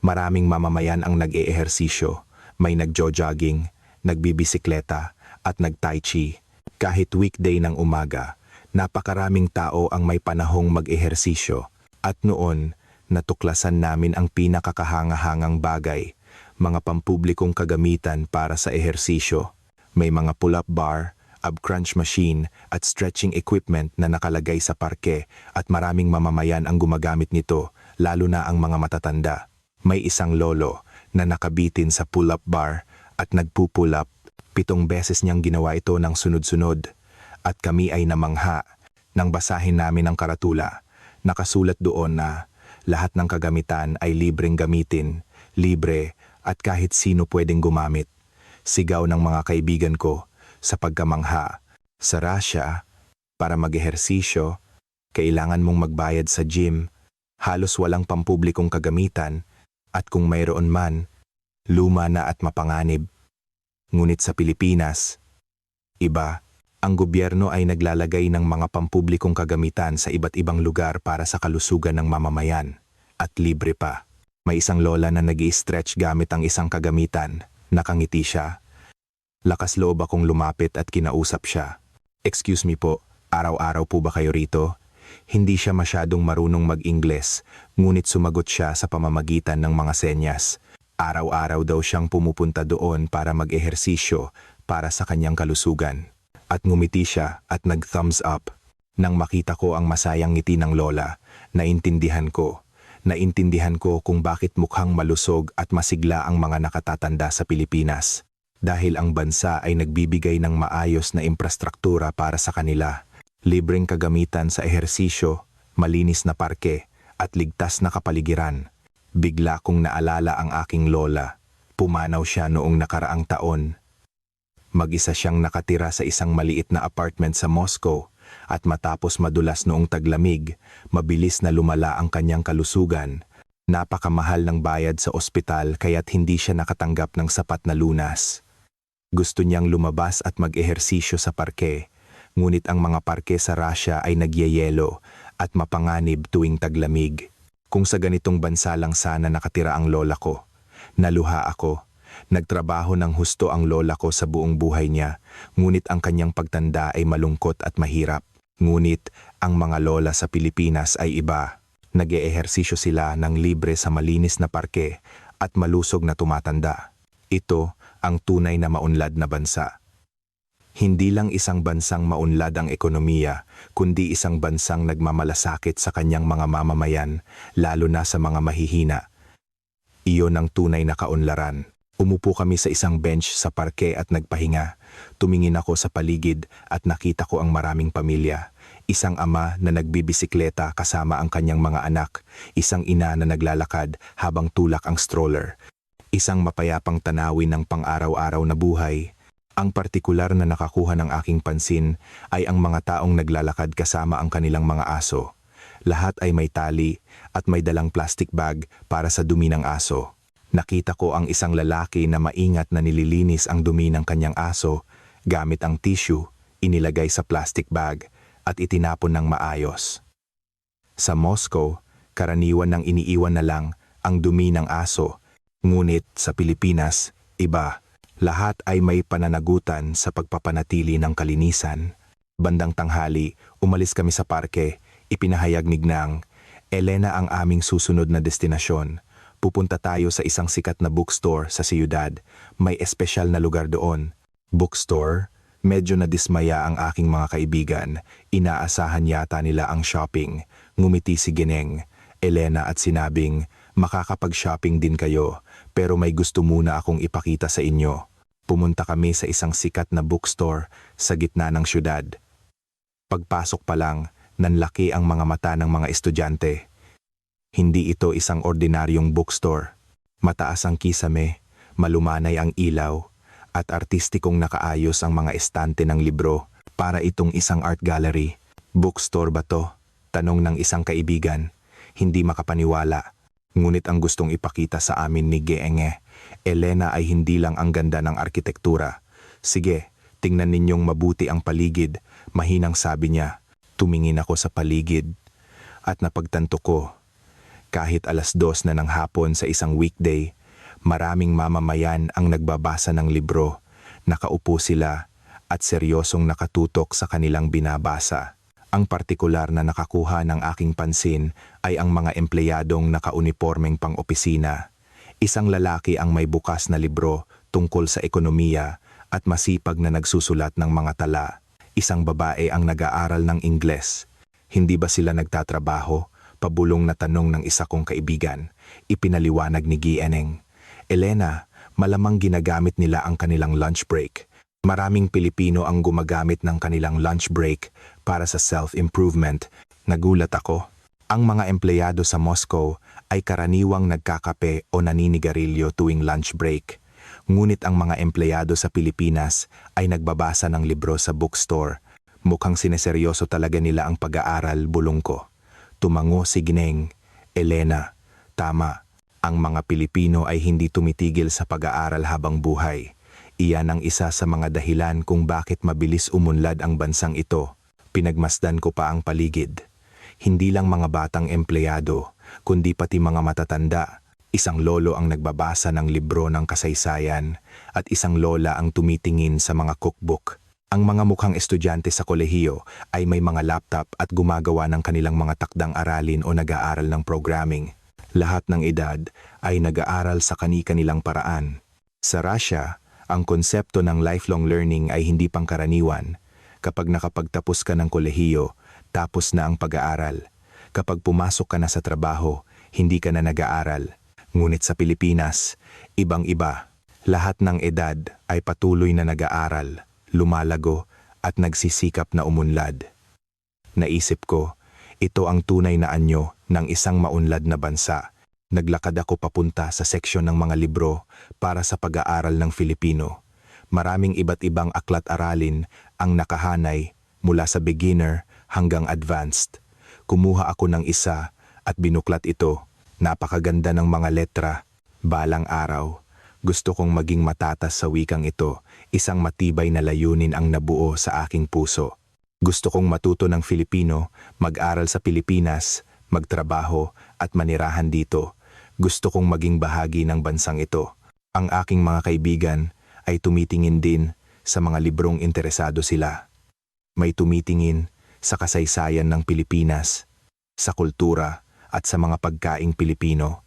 Maraming mamamayan ang nag-eehersisyo. May nagjo-jogging, nagbibisikleta, at nag-tai chi. Kahit weekday ng umaga, napakaraming tao ang may panahong mag-ehersisyo. At noon, natuklasan namin ang pinakakahanga-hangang bagay, mga pampublikong kagamitan para sa ehersisyo. May mga pull-up bar, ab crunch machine, at stretching equipment na nakalagay sa parke at maraming mamamayan ang gumagamit nito, lalo na ang mga matatanda. May isang lolo na nakabitin sa pull-up bar at nagpupull up. 7 beses niyang ginawa ito ng sunod-sunod. At kami ay namangha. Nang basahin namin ang karatula, nakasulat doon na lahat ng kagamitan ay libreng gamitin, libre at kahit sino pwedeng gumamit. Sigaw ng mga kaibigan ko sa pagkamangha. Sa Russia, para mag-ehersisyo, kailangan mong magbayad sa gym. Halos walang pampublikong kagamitan. At kung mayroon man, luma na at mapanganib. Ngunit sa Pilipinas, iba, ang gobyerno ay naglalagay ng mga pampublikong kagamitan sa iba't ibang lugar para sa kalusugan ng mamamayan. At libre pa. May isang lola na nag-i-stretch gamit ang isang kagamitan. Nakangiti siya. Lakas loob akong lumapit at kinausap siya. "Excuse me po, araw-araw po ba kayo rito?" Hindi siya masyadong marunong mag-Ingles, ngunit sumagot siya sa pamamagitan ng mga senyas. Araw-araw daw siyang pumupunta doon para mag-ehersisyo para sa kanyang kalusugan. At ngumiti siya at nag-thumbs up. Nang makita ko ang masayang ngiti ng lola, naintindihan ko. Naintindihan ko kung bakit mukhang malusog at masigla ang mga nakatatanda sa Pilipinas. Dahil ang bansa ay nagbibigay ng maayos na infrastruktura para sa kanila. Libreng kagamitan sa ehersisyo, malinis na parke, at ligtas na kapaligiran. Bigla kong naalala ang aking lola. Pumanaw siya noong nakaraang taon. Mag-isa siyang nakatira sa isang maliit na apartment sa Moscow at matapos madulas noong taglamig, mabilis na lumala ang kanyang kalusugan. Napakamahal ng bayad sa ospital kaya't hindi siya nakatanggap ng sapat na lunas. Gusto niyang lumabas at mag-ehersisyo sa parke. Ngunit ang mga parke sa Russia ay nagyayelo at mapanganib tuwing taglamig. Kung sa ganitong bansa lang sana nakatira ang lola ko. Naluha ako. Nagtrabaho ng husto ang lola ko sa buong buhay niya, ngunit ang kanyang pagtanda ay malungkot at mahirap. Ngunit ang mga lola sa Pilipinas ay iba. Nag-eehersisyo sila ng libre sa malinis na parke at malusog na tumatanda. Ito ang tunay na maunlad na bansa. Hindi lang isang bansang maunlad ang ekonomiya, kundi isang bansang nagmamalasakit sa kanyang mga mamamayan, lalo na sa mga mahihina. Iyon ang tunay na kaunlaran. Umupo kami sa isang bench sa parke at nagpahinga. Tumingin ako sa paligid at nakita ko ang maraming pamilya. Isang ama na nagbibisikleta kasama ang kanyang mga anak, isang ina na naglalakad habang tulak ang stroller. Isang mapayapang tanawin ng pang-araw-araw na buhay. Ang partikular na nakakuha ng aking pansin ay ang mga taong naglalakad kasama ang kanilang mga aso. Lahat ay may tali at may dalang plastic bag para sa dumi ng aso. Nakita ko ang isang lalaki na maingat na nililinis ang dumi ng kanyang aso gamit ang tissue, inilagay sa plastic bag at itinapon ng maayos. Sa Moscow, karaniwan nang iniiwan na lang ang dumi ng aso, ngunit sa Pilipinas, iba. Lahat ay may pananagutan sa pagpapanatili ng kalinisan. Bandang tanghali, umalis kami sa parke, ipinahayag ni Gnang, Elena ang aming susunod na destinasyon. Pupunta tayo sa isang sikat na bookstore sa siyudad. May espesyal na lugar doon. Bookstore? Medyo nadismaya ang aking mga kaibigan. Inaasahan yata nila ang shopping. Ngumiti si Gineng, Elena at sinabing, makakapag-shopping din kayo, pero may gusto muna akong ipakita sa inyo. Pumunta kami sa isang sikat na bookstore sa gitna ng siyudad. Pagpasok pa lang, nanlaki ang mga mata ng mga estudyante. Hindi ito isang ordinaryong bookstore. Mataas ang kisame, malumanay ang ilaw, at artistikong nakaayos ang mga estante ng libro para itong isang art gallery. Bookstore ba to? Tanong ng isang kaibigan. Hindi makapaniwala. Ngunit ang gustong ipakita sa amin ni Geenge, Elena ay hindi lang ang ganda ng arkitektura. Sige, tingnan ninyong mabuti ang paligid, mahinang sabi niya. Tumingin ako sa paligid at napagtanto ko, kahit 2:00 na ng hapon sa isang weekday, maraming mamamayan ang nagbabasa ng libro. Nakaupo sila at seryosong nakatutok sa kanilang binabasa. Ang partikular na nakakuha ng aking pansin ay ang mga empleyadong nakaunipormeng pang-opisina. Isang lalaki ang may bukas na libro tungkol sa ekonomiya at masipag na nagsusulat ng mga tala. Isang babae ang nag-aaral ng Ingles. Hindi ba sila nagtatrabaho? Pabulong na tanong ng isa kong kaibigan. Ipinaliwanag ni Gieneng, Elena, malamang ginagamit nila ang kanilang lunch break. Maraming Pilipino ang gumagamit ng kanilang lunch break para sa self-improvement. Nagulat ako. Ang mga empleyado sa Moscow ay karaniwang nagkakape o naninigarilyo tuwing lunch break. Ngunit ang mga empleyado sa Pilipinas ay nagbabasa ng libro sa bookstore. Mukhang sineseryoso talaga nila ang pag-aaral, bulong ko. Tumango si Gineng, Elena, tama. Ang mga Pilipino ay hindi tumitigil sa pag-aaral habang buhay. Iyan ang isa sa mga dahilan kung bakit mabilis umunlad ang bansang ito. Pinagmasdan ko pa ang paligid. Hindi lang mga batang empleyado, kundi pati mga matatanda. Isang lolo ang nagbabasa ng libro ng kasaysayan at isang lola ang tumitingin sa mga cookbook. Ang mga mukhang estudyante sa kolehiyo ay may mga laptop at gumagawa ng kanilang mga takdang aralin o nag-aaral ng programming. Lahat ng edad ay nag-aaral sa kani-kanilang paraan. Sa Russia, ang konsepto ng lifelong learning ay hindi pangkaraniwan. Kapag nakapagtapos ka ng kolehiyo, tapos na ang pag-aaral. Kapag pumasok ka na sa trabaho, hindi ka na nag-aaral. Ngunit sa Pilipinas, ibang-iba. Lahat ng edad ay patuloy na nag-aaral, lumalago at nagsisikap na umunlad. Naisip ko, ito ang tunay na anyo ng isang maunlad na bansa. Naglakad ako papunta sa seksyon ng mga libro para sa pag-aaral ng Filipino. Maraming iba't ibang aklat-aralin ang nakahanay mula sa beginner hanggang advanced. Kumuha ako ng isa at binuklat ito. Napakaganda ng mga letra. Balang araw, gusto kong maging matatas sa wikang ito. Isang matibay na layunin ang nabuo sa aking puso. Gusto kong matuto ng Filipino, mag-aral sa Pilipinas, magtrabaho at manirahan dito. Gusto kong maging bahagi ng bansang ito. Ang aking mga kaibigan ay tumitingin din sa mga librong interesado sila. May tumitingin sa kasaysayan ng Pilipinas, sa kultura at sa mga pagkaing Pilipino.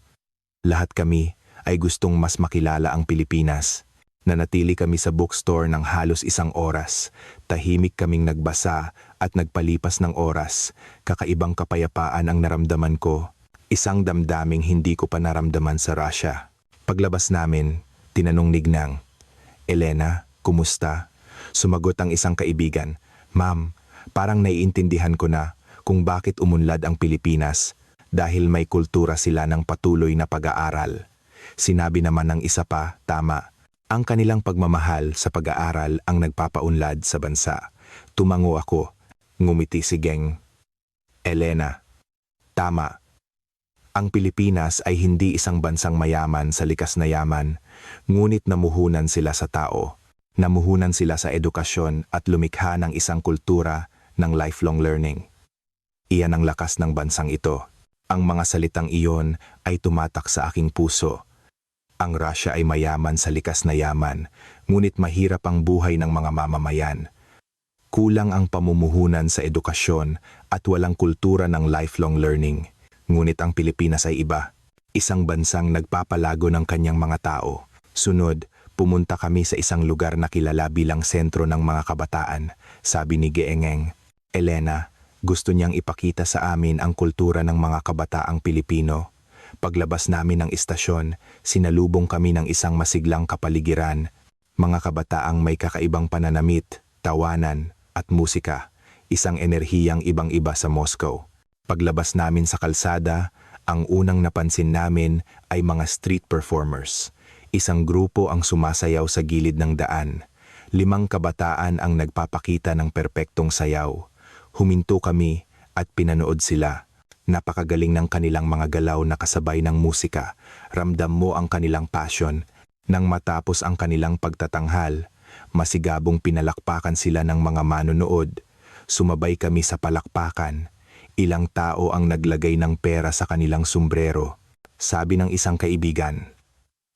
Lahat kami ay gustong mas makilala ang Pilipinas. Nanatili kami sa bookstore ng halos 1 oras. Tahimik kaming nagbasa at nagpalipas ng oras. Kakaibang kapayapaan ang naramdaman ko. Isang damdaming hindi ko pa naramdaman sa Russia. Paglabas namin, tinanong ni Gnang, Elena, kumusta? Sumagot ang isang kaibigan, Ma'am, parang naiintindihan ko na kung bakit umunlad ang Pilipinas dahil may kultura sila ng patuloy na pag-aaral. Sinabi naman ng isa pa, tama. Ang kanilang pagmamahal sa pag-aaral ang nagpapaunlad sa bansa. Tumango ako. Ngumiti si Geng. Elena, tama. Ang Pilipinas ay hindi isang bansang mayaman sa likas na yaman, ngunit namuhunan sila sa tao. Namuhunan sila sa edukasyon at lumikha ng isang kultura ng lifelong learning. Iyan ang lakas ng bansang ito. Ang mga salitang iyon ay tumatak sa aking puso. Ang Russia ay mayaman sa likas na yaman, ngunit mahirap ang buhay ng mga mamamayan. Kulang ang pamumuhunan sa edukasyon at walang kultura ng lifelong learning. Ngunit ang Pilipinas ay iba. Isang bansang nagpapalago ng kanyang mga tao. Sunod, pumunta kami sa isang lugar na kilala bilang sentro ng mga kabataan, sabi ni Geengeng. Elena, gusto niyang ipakita sa amin ang kultura ng mga kabataang Pilipino. Paglabas namin ng istasyon, sinalubong kami ng isang masiglang kapaligiran. Mga kabataang may kakaibang pananamit, tawanan, at musika. Isang enerhiyang ibang-iba sa Moscow. Paglabas namin sa kalsada, ang unang napansin namin ay mga street performers. Isang grupo ang sumasayaw sa gilid ng daan. 5 kabataan ang nagpapakita ng perpektong sayaw. Huminto kami at pinanood sila. Napakagaling ng kanilang mga galaw na kasabay ng musika. Ramdam mo ang kanilang passion. Nang matapos ang kanilang pagtatanghal, masigabong pinalakpakan sila ng mga manonood. Sumabay kami sa palakpakan. Ilang tao ang naglagay ng pera sa kanilang sombrero. Sabi ng isang kaibigan,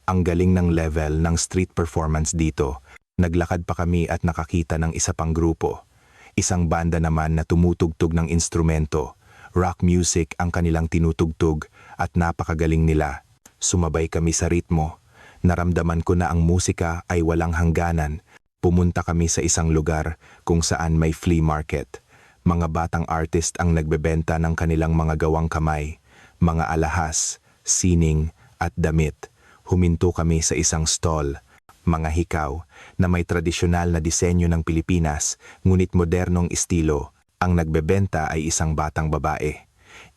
ang galing ng level ng street performance dito. Naglakad pa kami at nakakita ng isa pang grupo. Isang banda naman na tumutugtog ng instrumento. Rock music ang kanilang tinutugtog at napakagaling nila. Sumabay kami sa ritmo. Naramdaman ko na ang musika ay walang hangganan. Pumunta kami sa isang lugar kung saan may flea market. Mga batang artist ang nagbebenta ng kanilang mga gawang kamay, mga alahas, sining at damit. Huminto kami sa isang stall, mga hikaw na may tradisyonal na disenyo ng Pilipinas ngunit modernong estilo. Ang nagbebenta ay isang batang babae.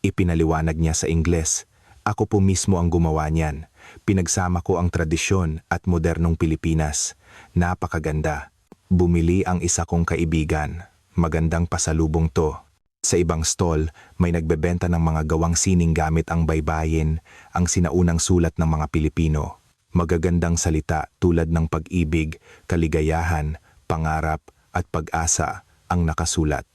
Ipinaliwanag niya sa Ingles. Ako po mismo ang gumawa niyan. Pinagsama ko ang tradisyon at modernong Pilipinas. Napakaganda. Bumili ang isa kong kaibigan. Magandang pasalubong to. Sa ibang stall, may nagbebenta ng mga gawang sining gamit ang baybayin, ang sinaunang sulat ng mga Pilipino. Magagandang salita tulad ng pag-ibig, kaligayahan, pangarap at pag-asa ang nakasulat.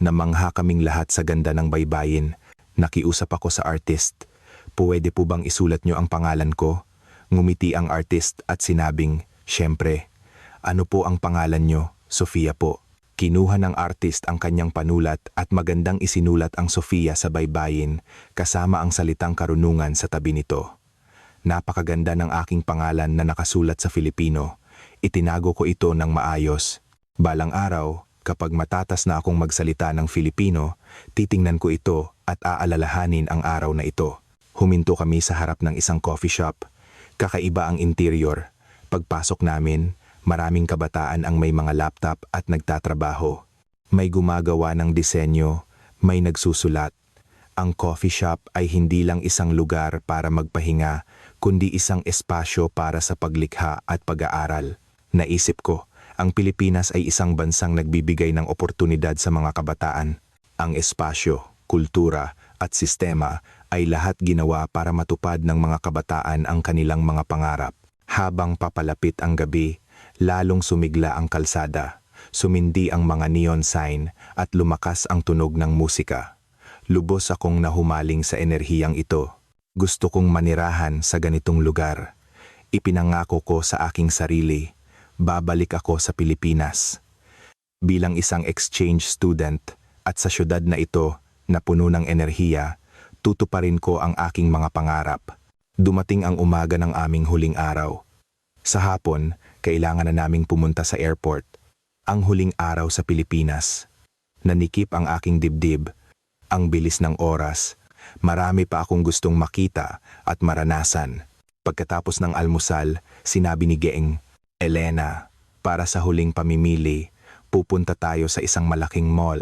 Namangha kaming lahat sa ganda ng baybayin. Nakiusap ako sa artist. Pwede po bang isulat niyo ang pangalan ko? Ngumiti ang artist at sinabing, syempre. Ano po ang pangalan niyo? Sofia po. Kinuha ng artist ang kanyang panulat at magandang isinulat ang Sofia sa baybayin kasama ang salitang karunungan sa tabi nito. Napakaganda ng aking pangalan na nakasulat sa Filipino. Itinago ko ito ng maayos. Balang araw, kapag matatas na akong magsalita ng Filipino, titingnan ko ito at aalalahanin ang araw na ito. Huminto kami sa harap ng isang coffee shop. Kakaiba ang interior. Pagpasok namin, maraming kabataan ang may mga laptop at nagtatrabaho. May gumagawa ng disenyo, may nagsusulat. Ang coffee shop ay hindi lang isang lugar para magpahinga, kundi isang espasyo para sa paglikha at pag-aaral. Naisip ko, ang Pilipinas ay isang bansang nagbibigay ng oportunidad sa mga kabataan. Ang espasyo, kultura at sistema ay lahat ginawa para matupad ng mga kabataan ang kanilang mga pangarap. Habang papalapit ang gabi, lalong sumigla ang kalsada, sumindi ang mga neon sign at lumakas ang tunog ng musika. Lubos akong nahumaling sa enerhiyang ito. Gusto kong manirahan sa ganitong lugar. Ipinangako ko sa aking sarili, babalik ako sa Pilipinas. Bilang isang exchange student at sa syudad na ito na puno ng enerhiya, tutuparin ko ang aking mga pangarap. Dumating ang umaga ng aming huling araw. Sa hapon, kailangan na naming pumunta sa airport. Ang huling araw sa Pilipinas. Nanikip ang aking dibdib. Ang bilis ng oras. Marami pa akong gustong makita at maranasan. Pagkatapos ng almusal, sinabi ni Geeng, Elena, para sa huling pamimili, pupunta tayo sa isang malaking mall.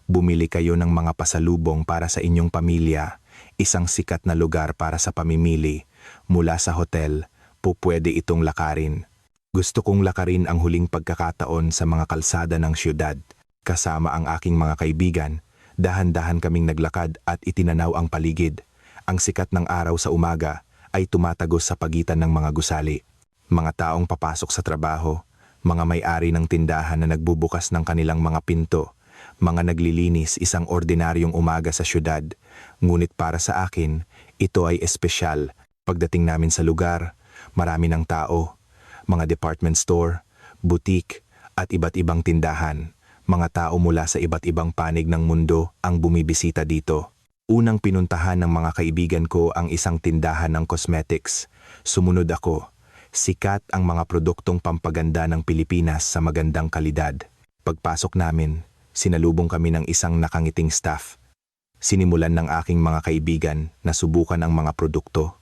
Bumili kayo ng mga pasalubong para sa inyong pamilya, isang sikat na lugar para sa pamimili. Mula sa hotel, pupwede itong lakarin. Gusto kong lakarin ang huling pagkakataon sa mga kalsada ng syudad. Kasama ang aking mga kaibigan, dahan-dahan kaming naglakad at itinanaw ang paligid. Ang sikat ng araw sa umaga ay tumatagos sa pagitan ng mga gusali. Mga taong papasok sa trabaho, mga may-ari ng tindahan na nagbubukas ng kanilang mga pinto, mga naglilinis, isang ordinaryong umaga sa syudad. Ngunit para sa akin, ito ay espesyal. Pagdating namin sa lugar, marami ng tao, mga department store, boutique, at iba't ibang tindahan. Mga tao mula sa iba't ibang panig ng mundo ang bumibisita dito. Unang pinuntahan ng mga kaibigan ko ang isang tindahan ng cosmetics. Sumunod ako. Sikat ang mga produktong pampaganda ng Pilipinas sa magandang kalidad. Pagpasok namin, sinalubong kami ng isang nakangiting staff. Sinimulan ng aking mga kaibigan na subukan ang mga produkto.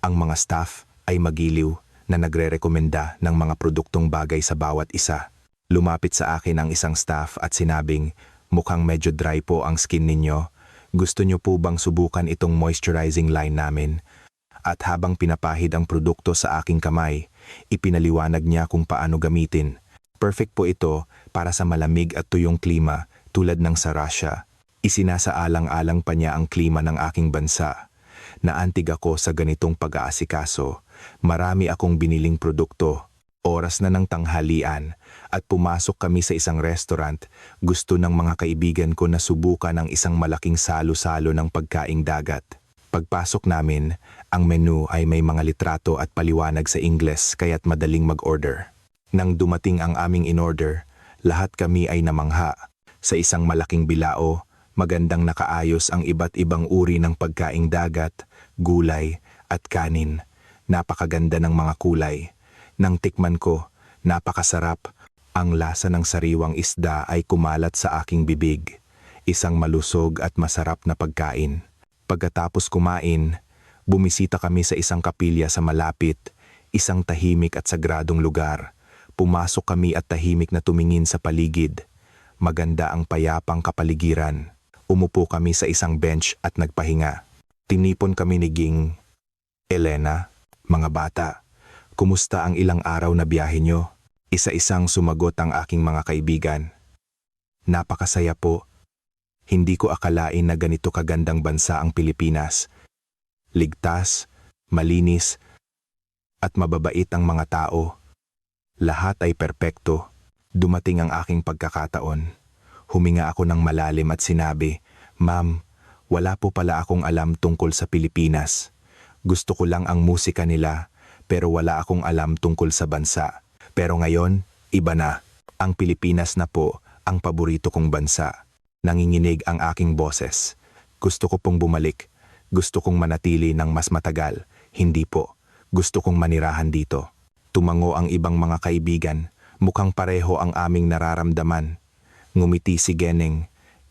Ang mga staff ay magiliw na nagre-rekomenda ng mga produktong bagay sa bawat isa. Lumapit sa akin ang isang staff at sinabing, mukhang medyo dry po ang skin ninyo. Gusto nyo po bang subukan itong moisturizing line namin? At habang pinapahid ang produkto sa aking kamay, ipinaliwanag niya kung paano gamitin. Perfect po ito para sa malamig at tuyong klima tulad ng sa Russia. Isinasaalang-alang pa niya ang klima ng aking bansa. Naantig ako sa ganitong pag-aasikaso. Marami akong biniling produkto. Oras na ng tanghalian at pumasok kami sa isang restaurant. Gusto ng mga kaibigan ko na subukan ang isang malaking salo-salo ng pagkaing dagat. Pagpasok namin, ang menu ay may mga litrato at paliwanag sa Ingles kaya't madaling mag-order. Nang dumating ang aming in-order, lahat kami ay namangha. Sa isang malaking bilao, magandang nakaayos ang iba't ibang uri ng pagkaing dagat, gulay at kanin. Napakaganda ng mga kulay. Nang tikman ko, napakasarap. Ang lasa ng sariwang isda ay kumalat sa aking bibig. Isang malusog at masarap na pagkain. Pagkatapos kumain, bumisita kami sa isang kapilya sa malapit, isang tahimik at sagradong lugar. Pumasok kami at tahimik na tumingin sa paligid. Maganda ang payapang kapaligiran. Umupo kami sa isang bench at nagpahinga. Tinipon kami ni Ging. Elena, mga bata, kumusta ang ilang araw na biyahe nyo? Isa-isang sumagot ang aking mga kaibigan. Napakasaya po. Hindi ko akalain na ganito kagandang bansa ang Pilipinas. Ligtas, malinis, at mababait ang mga tao. Lahat ay perpekto. Dumating ang aking pagkakataon. Huminga ako ng malalim at sinabi, Ma'am, wala po pala akong alam tungkol sa Pilipinas. Gusto ko lang ang musika nila, pero wala akong alam tungkol sa bansa. Pero ngayon, iba na. Ang Pilipinas na po ang paborito kong bansa. Nanginginig ang aking boses. Gusto ko pong bumalik. Gusto kong manatili ng mas matagal. Hindi po. Gusto kong manirahan dito. Tumango ang ibang mga kaibigan. Mukhang pareho ang aming nararamdaman. Ngumiti si Geneng.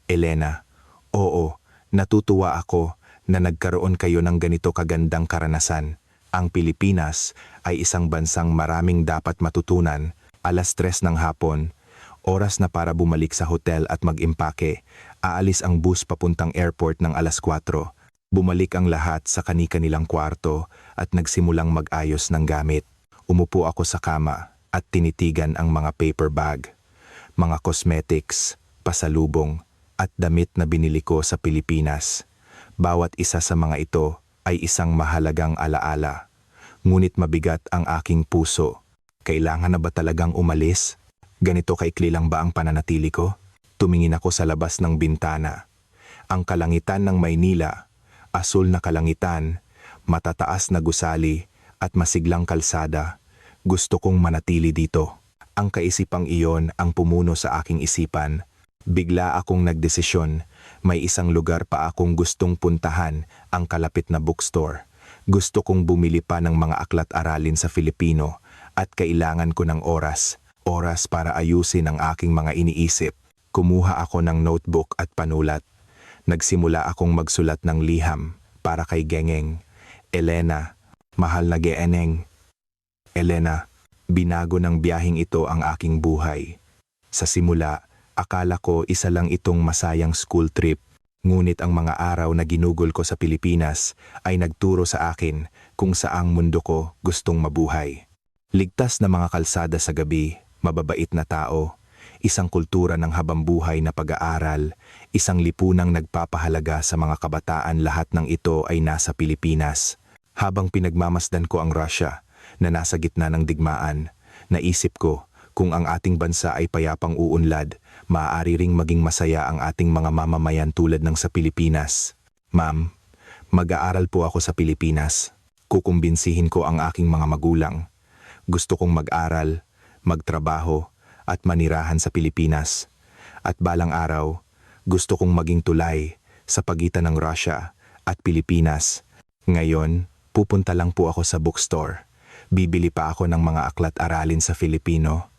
Elena, oo, natutuwa ako na nagkaroon kayo ng ganito kagandang karanasan. Ang Pilipinas ay isang bansang maraming dapat matutunan. 3:00 ng hapon, oras na para bumalik sa hotel at mag-impake. Aalis ang bus papuntang airport ng 4:00. Bumalik ang lahat sa kani-kanilang kwarto at nagsimulang mag-ayos ng gamit. Umupo ako sa kama at tinitigan ang mga paper bag, mga cosmetics, pasalubong at damit na binili ko sa Pilipinas. Bawat isa sa mga ito ay isang mahalagang alaala. Ngunit mabigat ang aking puso. Kailangan na ba talagang umalis? Ganito kaikli lang ba ang pananatili ko? Tumingin ako sa labas ng bintana. Ang kalangitan ng Maynila, asul na kalangitan, matataas na gusali at masiglang kalsada. Gusto kong manatili dito. Ang kaisipang iyon ang pumuno sa aking isipan. Bigla akong nagdesisyon. May isang lugar pa akong gustong puntahan, ang kalapit na bookstore. Gusto kong bumili pa ng mga aklat-aralin sa Filipino at kailangan ko ng oras para ayusin ang aking mga iniisip. Kumuha ako ng notebook at panulat. Nagsimula akong magsulat ng liham para kay Gengeng. Elena, mahal na Geeneng. Elena, binago ng biyaheng ito ang aking buhay. Sa simula, akala ko isa lang itong masayang school trip. Ngunit ang mga araw na ginugol ko sa Pilipinas ay nagturo sa akin kung saang mundo ko gustong mabuhay. Ligtas na mga kalsada sa gabi, mababait na tao, isang kultura ng habambuhay na pag-aaral, isang lipunang nagpapahalaga sa mga kabataan, lahat ng ito ay nasa Pilipinas. Habang pinagmamasdan ko ang Russia na nasa gitna ng digmaan, naisip ko kung ang ating bansa ay payapang uunlad, maaari ring maging masaya ang ating mga mamamayan tulad ng sa Pilipinas. Ma'am, mag-aaral po ako sa Pilipinas. Kukumbinsihin ko ang aking mga magulang. Gusto kong mag-aral, magtrabaho, at manirahan sa Pilipinas. At balang araw, gusto kong maging tulay sa pagitan ng Russia at Pilipinas. Ngayon, pupunta lang po ako sa bookstore. Bibili pa ako ng mga aklat aralin sa Filipino.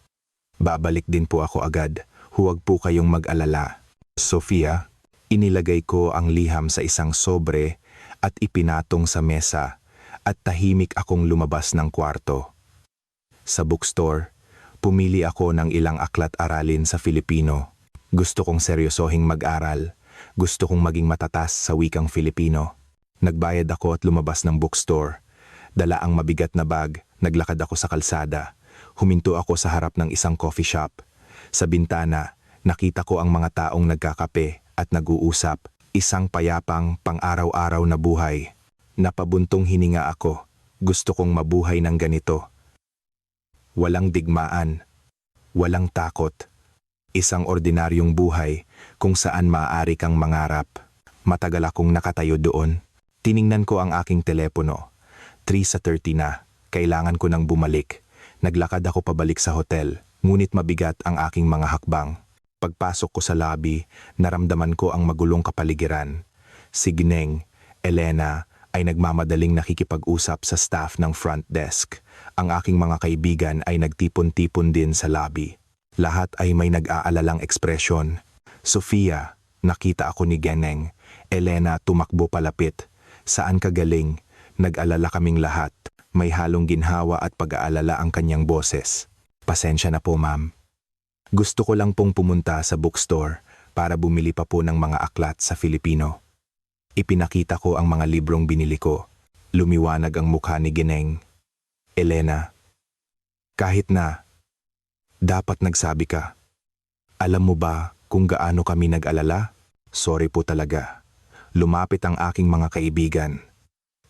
Babalik din po ako agad. Huwag po kayong mag-alala. Sofia, inilagay ko ang liham sa isang sobre at ipinatong sa mesa at tahimik akong lumabas ng kwarto. Sa bookstore, pumili ako ng ilang aklat aralin sa Filipino. Gusto kong seryosohing mag-aral. Gusto kong maging matatas sa wikang Filipino. Nagbayad ako at lumabas ng bookstore. Dala ang mabigat na bag, naglakad ako sa kalsada. Huminto ako sa harap ng isang coffee shop. Sa bintana, nakita ko ang mga taong nagkakape at nag-uusap. Isang payapang pang-araw-araw na buhay. Napabuntong hininga ako. Gusto kong mabuhay ng ganito. Walang digmaan. Walang takot. Isang ordinaryong buhay kung saan maaari kang mangarap. Matagal akong nakatayo doon. Tiningnan ko ang aking telepono. 3:30 na. Kailangan ko nang bumalik. Naglakad ako pabalik sa hotel, ngunit mabigat ang aking mga hakbang. Pagpasok ko sa lobby, naramdaman ko ang magulong kapaligiran. Si Gineng, Elena, ay nagmamadaling nakikipag-usap sa staff ng front desk. Ang aking mga kaibigan ay nagtipon-tipon din sa lobby. Lahat ay may nag-aalalang ekspresyon. Sofia, nakita ako ni Gineng. Elena, tumakbo palapit. Saan ka galing? Nag-alala kaming lahat. May halong ginhawa at pag-aalala ang kanyang boses. Pasensya na po, ma'am. Gusto ko lang pong pumunta sa bookstore para bumili pa po ng mga aklat sa Filipino. Ipinakita ko ang mga librong binili ko. Lumiwanag ang mukha ni Gineng. Elena, kahit na, dapat nagsabi ka. Alam mo ba kung gaano kami nag-alala? Sorry po talaga. Lumapit ang aking mga kaibigan.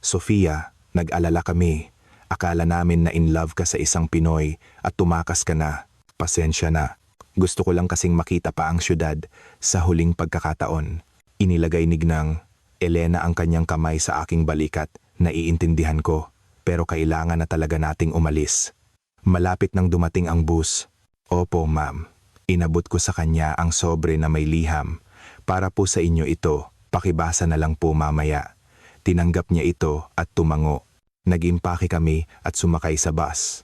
Sofia, nag-alala kami. Akala namin na in love ka sa isang Pinoy at tumakas ka na. Pasensya na. Gusto ko lang kasing makita pa ang syudad sa huling pagkakataon. Inilagay ni Ginang, Elena ang kanyang kamay sa aking balikat. Naiintindihan ko, pero kailangan na talaga nating umalis. Malapit nang dumating ang bus. Opo, ma'am. Inabot ko sa kanya ang sobre na may liham. Para po sa inyo ito, pakibasa na lang po mamaya. Tinanggap niya ito at tumango. Nag-impake kami at sumakay sa bus.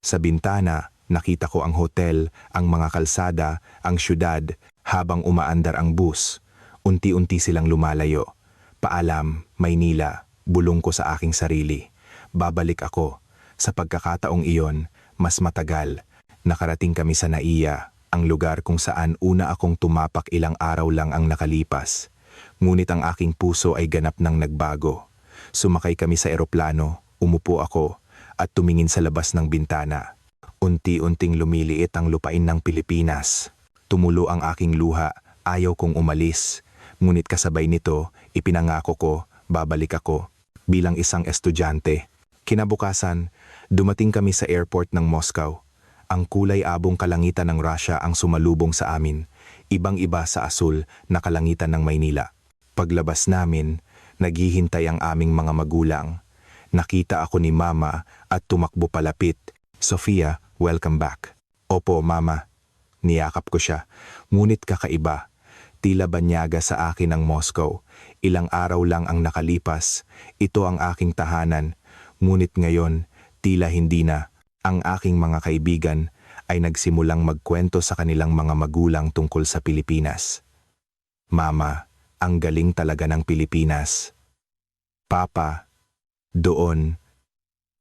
Sa bintana, nakita ko ang hotel, ang mga kalsada, ang syudad, habang umaandar ang bus. Unti-unti silang lumalayo. Paalam, Maynila, bulong ko sa aking sarili. Babalik ako. Sa pagkakataong iyon, mas matagal. Nakarating kami sa Naiya, ang lugar kung saan una akong tumapak ilang araw lang ang nakalipas. Ngunit ang aking puso ay ganap nang nagbago. Sumakay kami sa eroplano, umupo ako, at tumingin sa labas ng bintana. Unti-unting lumiliit ang lupain ng Pilipinas. Tumulo ang aking luha, ayaw kong umalis. Ngunit kasabay nito, ipinangako ko, babalik ako, bilang isang estudyante. Kinabukasan, dumating kami sa airport ng Moscow. Ang kulay abong kalangitan ng Russia ang sumalubong sa amin, ibang-iba sa asul na kalangitan ng Maynila. Paglabas namin, naghihintay ang aming mga magulang. Nakita ako ni Mama at tumakbo palapit. Sofia, welcome back. Opo, Mama. Niyakap ko siya, ngunit kakaiba. Tila banyaga sa akin ang Moscow. Ilang araw lang ang nakalipas. Ito ang aking tahanan. Ngunit ngayon, tila hindi na. Ang aking mga kaibigan ay nagsimulang magkwento sa kanilang mga magulang tungkol sa Pilipinas. Mama, ang galing talaga ng Pilipinas. Papa, doon,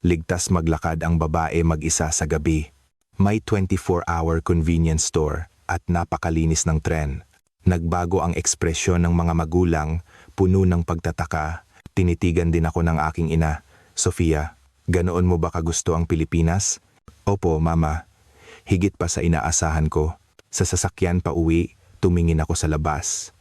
ligtas maglakad ang babae mag-isa sa gabi. May 24-hour convenience store at napakalinis ng tren. Nagbago ang ekspresyon ng mga magulang, puno ng pagtataka. Tinitigan din ako ng aking ina. Sofia, ganoon mo ba kagusto ang Pilipinas? Opo, Mama. Higit pa sa inaasahan ko. Sa sasakyan pa uwi, tumingin ako sa labas.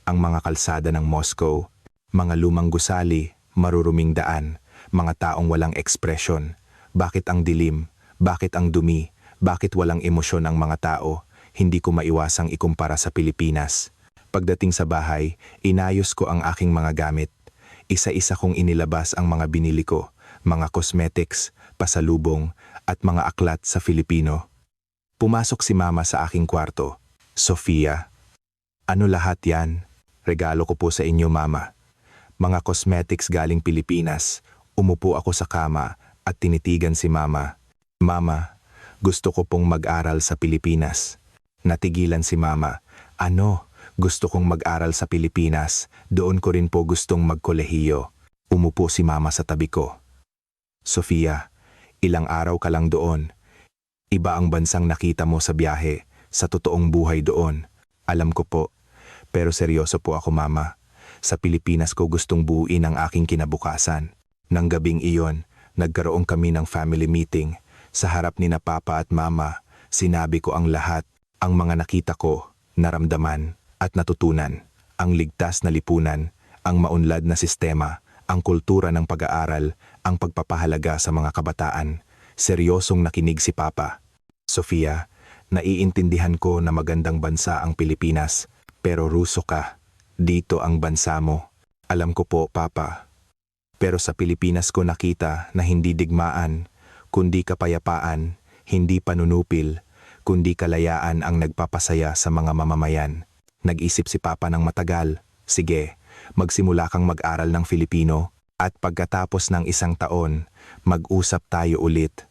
Ang mga kalsada ng Moscow, mga lumang gusali, maruruming daan, mga taong walang ekspresyon. Bakit ang dilim? Bakit ang dumi? Bakit walang emosyon ang mga tao? Hindi ko maiwasang ikumpara sa Pilipinas. Pagdating sa bahay, inayos ko ang aking mga gamit. Isa-isa kong inilabas ang mga binili ko, mga cosmetics, pasalubong, at mga aklat sa Filipino. Pumasok si Mama sa aking kwarto. Sofia, ano lahat yan? Regalo ko po sa inyo, Mama. Mga cosmetics galing Pilipinas. Umupo ako sa kama at tinitigan si Mama. Mama, gusto ko pong mag-aral sa Pilipinas. Natigilan si Mama. Ano? Gusto kong mag-aral sa Pilipinas. Doon ko rin po gustong magkolehiyo. Umupo si Mama sa tabi ko. Sofia, ilang araw ka lang doon. Iba ang bansang nakita mo sa biyahe, sa totoong buhay doon. Alam ko po, pero seryoso po ako, Mama. Sa Pilipinas ko gustong buuin ang aking kinabukasan. Nang gabing iyon, nagkaroon kami ng family meeting. Sa harap ni na Papa at Mama, sinabi ko ang lahat, ang mga nakita ko, naramdaman at natutunan. Ang ligtas na lipunan, ang maunlad na sistema, ang kultura ng pag-aaral, ang pagpapahalaga sa mga kabataan. Seryosong nakinig si Papa. Sofia, naiintindihan ko na magandang bansa ang Pilipinas, pero Ruso ka. Dito ang bansa mo. Alam ko po, Papa. Pero sa Pilipinas ko nakita na hindi digmaan, kundi kapayapaan, hindi panunupil, kundi kalayaan ang nagpapasaya sa mga mamamayan. Nag-isip si Papa ng matagal. Sige, magsimula kang mag-aral ng Filipino at pagkatapos ng 1 taon, mag-usap tayo ulit.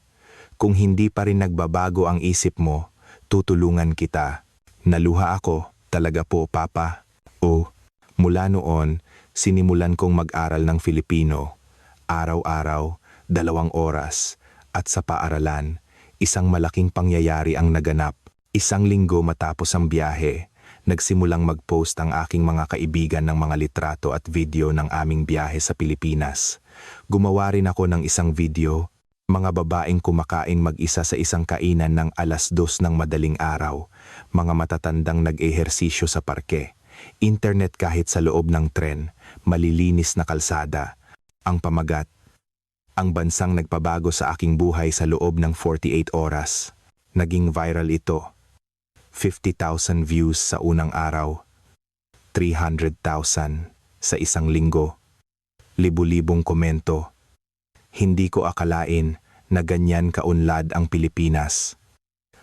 Kung hindi pa rin nagbabago ang isip mo, tutulungan kita. Naluha ako, talaga po, Papa. O, mula noon, sinimulan kong mag-aral ng Filipino. Araw-araw, 2 oras, at sa paaralan, isang malaking pangyayari ang naganap. 1 linggo matapos ang biyahe, nagsimulang mag-post ang aking mga kaibigan ng mga litrato at video ng aming biyahe sa Pilipinas. Gumawa rin ako ng isang video, mga babaeng kumakain mag-isa sa isang kainan ng 2:00 ng madaling araw, mga matatandang nag-ehersisyo sa parke, internet kahit sa loob ng tren, malilinis na kalsada. Ang pamagat, ang bansang nagpabago sa aking buhay sa loob ng 48 oras. Naging viral ito. 50,000 views sa unang araw, 300,000 sa 1 linggo, libu-libong komento. Hindi ko akalain na ganyan kaunlad ang Pilipinas.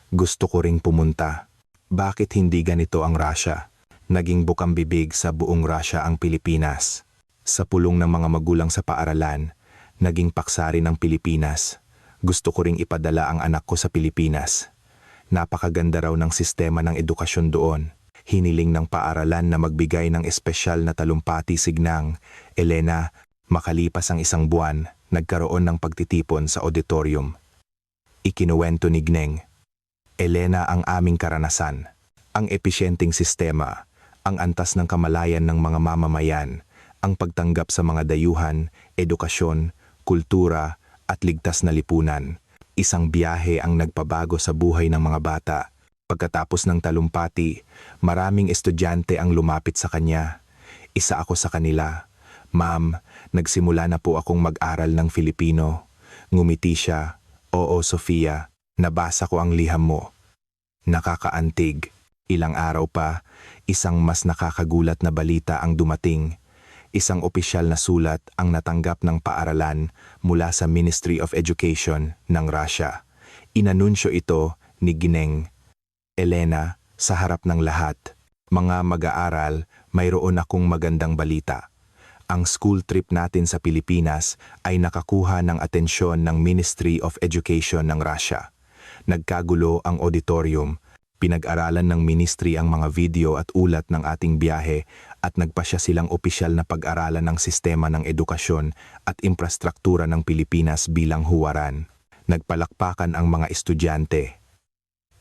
Gusto ko ring pumunta. Bakit hindi ganito ang Russia? Naging bukang bibig sa buong Russia ang Pilipinas. Sa pulong ng mga magulang sa paaralan, naging paksari ng Pilipinas. Gusto ko ring ipadala ang anak ko sa Pilipinas. Napakaganda raw ng sistema ng edukasyon doon. Hiniling ng paaralan na magbigay ng espesyal na talumpati signang. Elena, makalipas ang 1 buwan, nagkaroon ng pagtitipon sa auditorium. Ikinuwento ni Gneng. Elena, ang aming karanasan, ang episyenteng sistema, ang antas ng kamalayan ng mga mamamayan, ang pagtanggap sa mga dayuhan, edukasyon, kultura at ligtas na lipunan. Isang biyahe ang nagpabago sa buhay ng mga bata. Pagkatapos ng talumpati, maraming estudyante ang lumapit sa kanya. Isa ako sa kanila. Ma'am, nagsimula na po akong mag-aral ng Filipino. Ngumiti siya. Oo, Sofia, nabasa ko ang liham mo. Nakakaantig. Ilang araw pa, isang mas nakakagulat na balita ang dumating. Isang opisyal na sulat ang natanggap ng paaralan mula sa Ministry of Education ng Russia. Inanunsyo ito ni Gneng. Elena, sa harap ng lahat, mga mag-aaral, mayroon akong magandang balita. Ang school trip natin sa Pilipinas ay nakakuha ng atensyon ng Ministry of Education ng Russia. Nagkagulo ang auditorium, pinag-aralan ng ministry ang mga video at ulat ng ating biyahe at nagpasya silang opisyal na pag-aralan ng sistema ng edukasyon at infrastruktura ng Pilipinas bilang huwaran. Nagpalakpakan ang mga estudyante.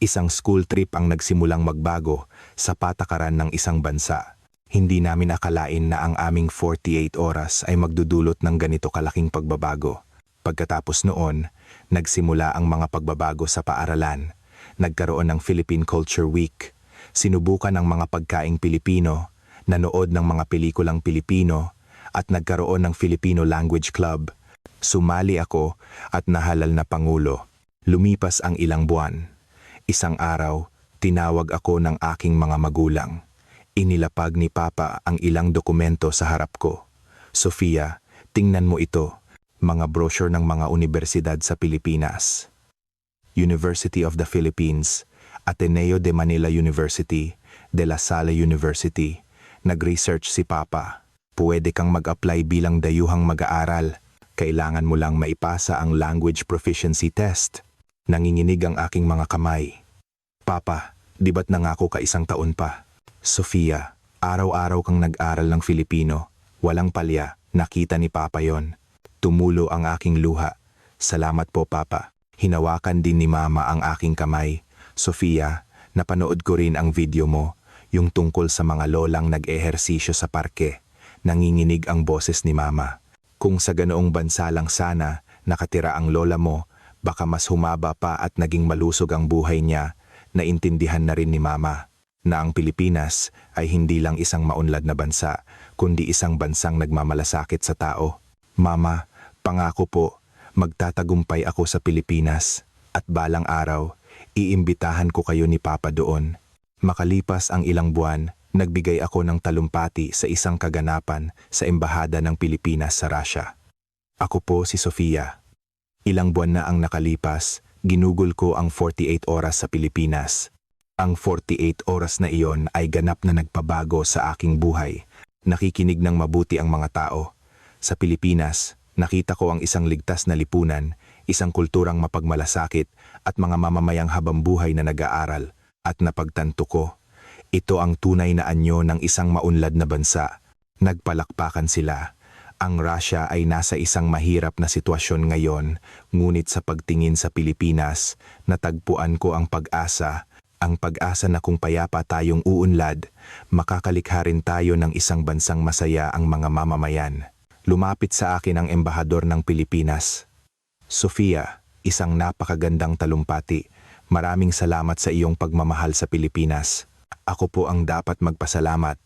Isang school trip ang nagsimulang magbago sa patakaran ng isang bansa. Hindi namin akalain na ang aming 48 oras ay magdudulot ng ganito kalaking pagbabago. Pagkatapos noon, nagsimula ang mga pagbabago sa paaralan. Nagkaroon ng Philippine Culture Week. Sinubukan ang mga pagkaing Pilipino, nanood ng mga pelikulang Pilipino, at nagkaroon ng Filipino Language Club. Sumali ako at nahalal na pangulo. Lumipas ang ilang buwan. Isang araw, tinawag ako ng aking mga magulang. Inilapag ni Papa ang ilang dokumento sa harap ko. Sofia, tingnan mo ito. Mga brochure ng mga universidad sa Pilipinas. University of the Philippines, Ateneo de Manila University, De La Salle University. Nag-research si Papa. Pwede kang mag-apply bilang dayuhang mag-aaral. Kailangan mo lang maipasa ang language proficiency test. Nanginginig ang aking mga kamay. Papa, di ba't nangako ka 1 taon pa? Sofia, araw-araw kang nag-aral ng Filipino. Walang palya, nakita ni Papa yon. Tumulo ang aking luha. Salamat po, Papa. Hinawakan din ni Mama ang aking kamay. Sofia, napanood ko rin ang video mo, yung tungkol sa mga lolang nag-ehersisyo sa parke. Nanginginig ang boses ni Mama. Kung sa ganoong bansa lang sana nakatira ang lola mo, baka mas humaba pa at naging malusog ang buhay niya. Naintindihan na rin ni Mama na ang Pilipinas ay hindi lang isang maunlad na bansa, kundi isang bansang nagmamalasakit sa tao. Mama, pangako po, magtatagumpay ako sa Pilipinas at balang araw, iimbitahan ko kayo ni Papa doon. Makalipas ang ilang buwan, nagbigay ako ng talumpati sa isang kaganapan sa Embahada ng Pilipinas sa Russia. Ako po si Sofia. Ilang buwan na ang nakalipas, ginugol ko ang 48 oras sa Pilipinas. Ang 48 oras na iyon ay ganap na nagpabago sa aking buhay. Nakikinig ng mabuti ang mga tao. Sa Pilipinas, nakita ko ang isang ligtas na lipunan, isang kulturang mapagmalasakit at mga mamamayang habambuhay na nag-aaral. At napagtanto ko, ito ang tunay na anyo ng isang maunlad na bansa. Nagpalakpakan sila. Ang Russia ay nasa isang mahirap na sitwasyon ngayon, ngunit sa pagtingin sa Pilipinas, natagpuan ko ang pag-asa na kung payapa tayong uunlad, makakalikha rin tayo ng isang bansang masaya ang mga mamamayan. Lumapit sa akin ang embahador ng Pilipinas. Sofia, isang napakagandang talumpati. Maraming salamat sa iyong pagmamahal sa Pilipinas. Ako po ang dapat magpasalamat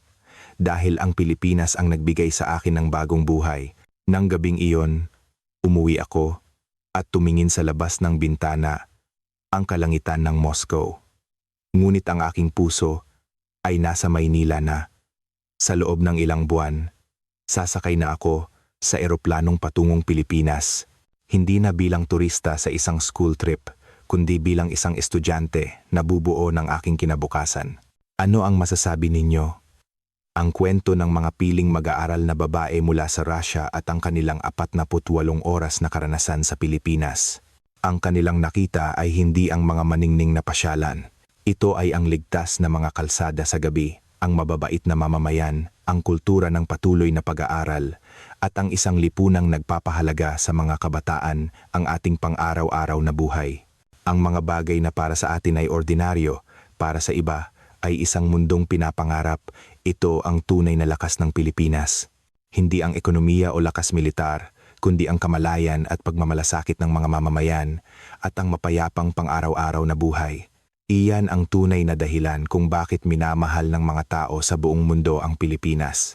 dahil ang Pilipinas ang nagbigay sa akin ng bagong buhay. Nang gabing iyon, umuwi ako at tumingin sa labas ng bintana ang kalangitan ng Moscow. Ngunit ang aking puso ay nasa Maynila na. Sa loob ng ilang buwan, sasakay na ako sa eroplanong patungong Pilipinas. Hindi na bilang turista sa isang school trip, kundi bilang isang estudyante na bubuo ng aking kinabukasan. Ano ang masasabi ninyo? Ang kwento ng mga piling mag-aaral na babae mula sa Russia at ang kanilang 48 oras na karanasan sa Pilipinas. Ang kanilang nakita ay hindi ang mga maningning na pasyalan. Ito ay ang ligtas na mga kalsada sa gabi, ang mababait na mamamayan, ang kultura ng patuloy na pag-aaral, at ang isang lipunang nagpapahalaga sa mga kabataan, ang ating pang-araw-araw na buhay. Ang mga bagay na para sa atin ay ordinaryo, para sa iba ay isang mundong pinapangarap. Ito ang tunay na lakas ng Pilipinas. Hindi ang ekonomiya o lakas militar, kundi ang kamalayan at pagmamalasakit ng mga mamamayan at ang mapayapang pang-araw-araw na buhay. Iyan ang tunay na dahilan kung bakit minamahal ng mga tao sa buong mundo ang Pilipinas.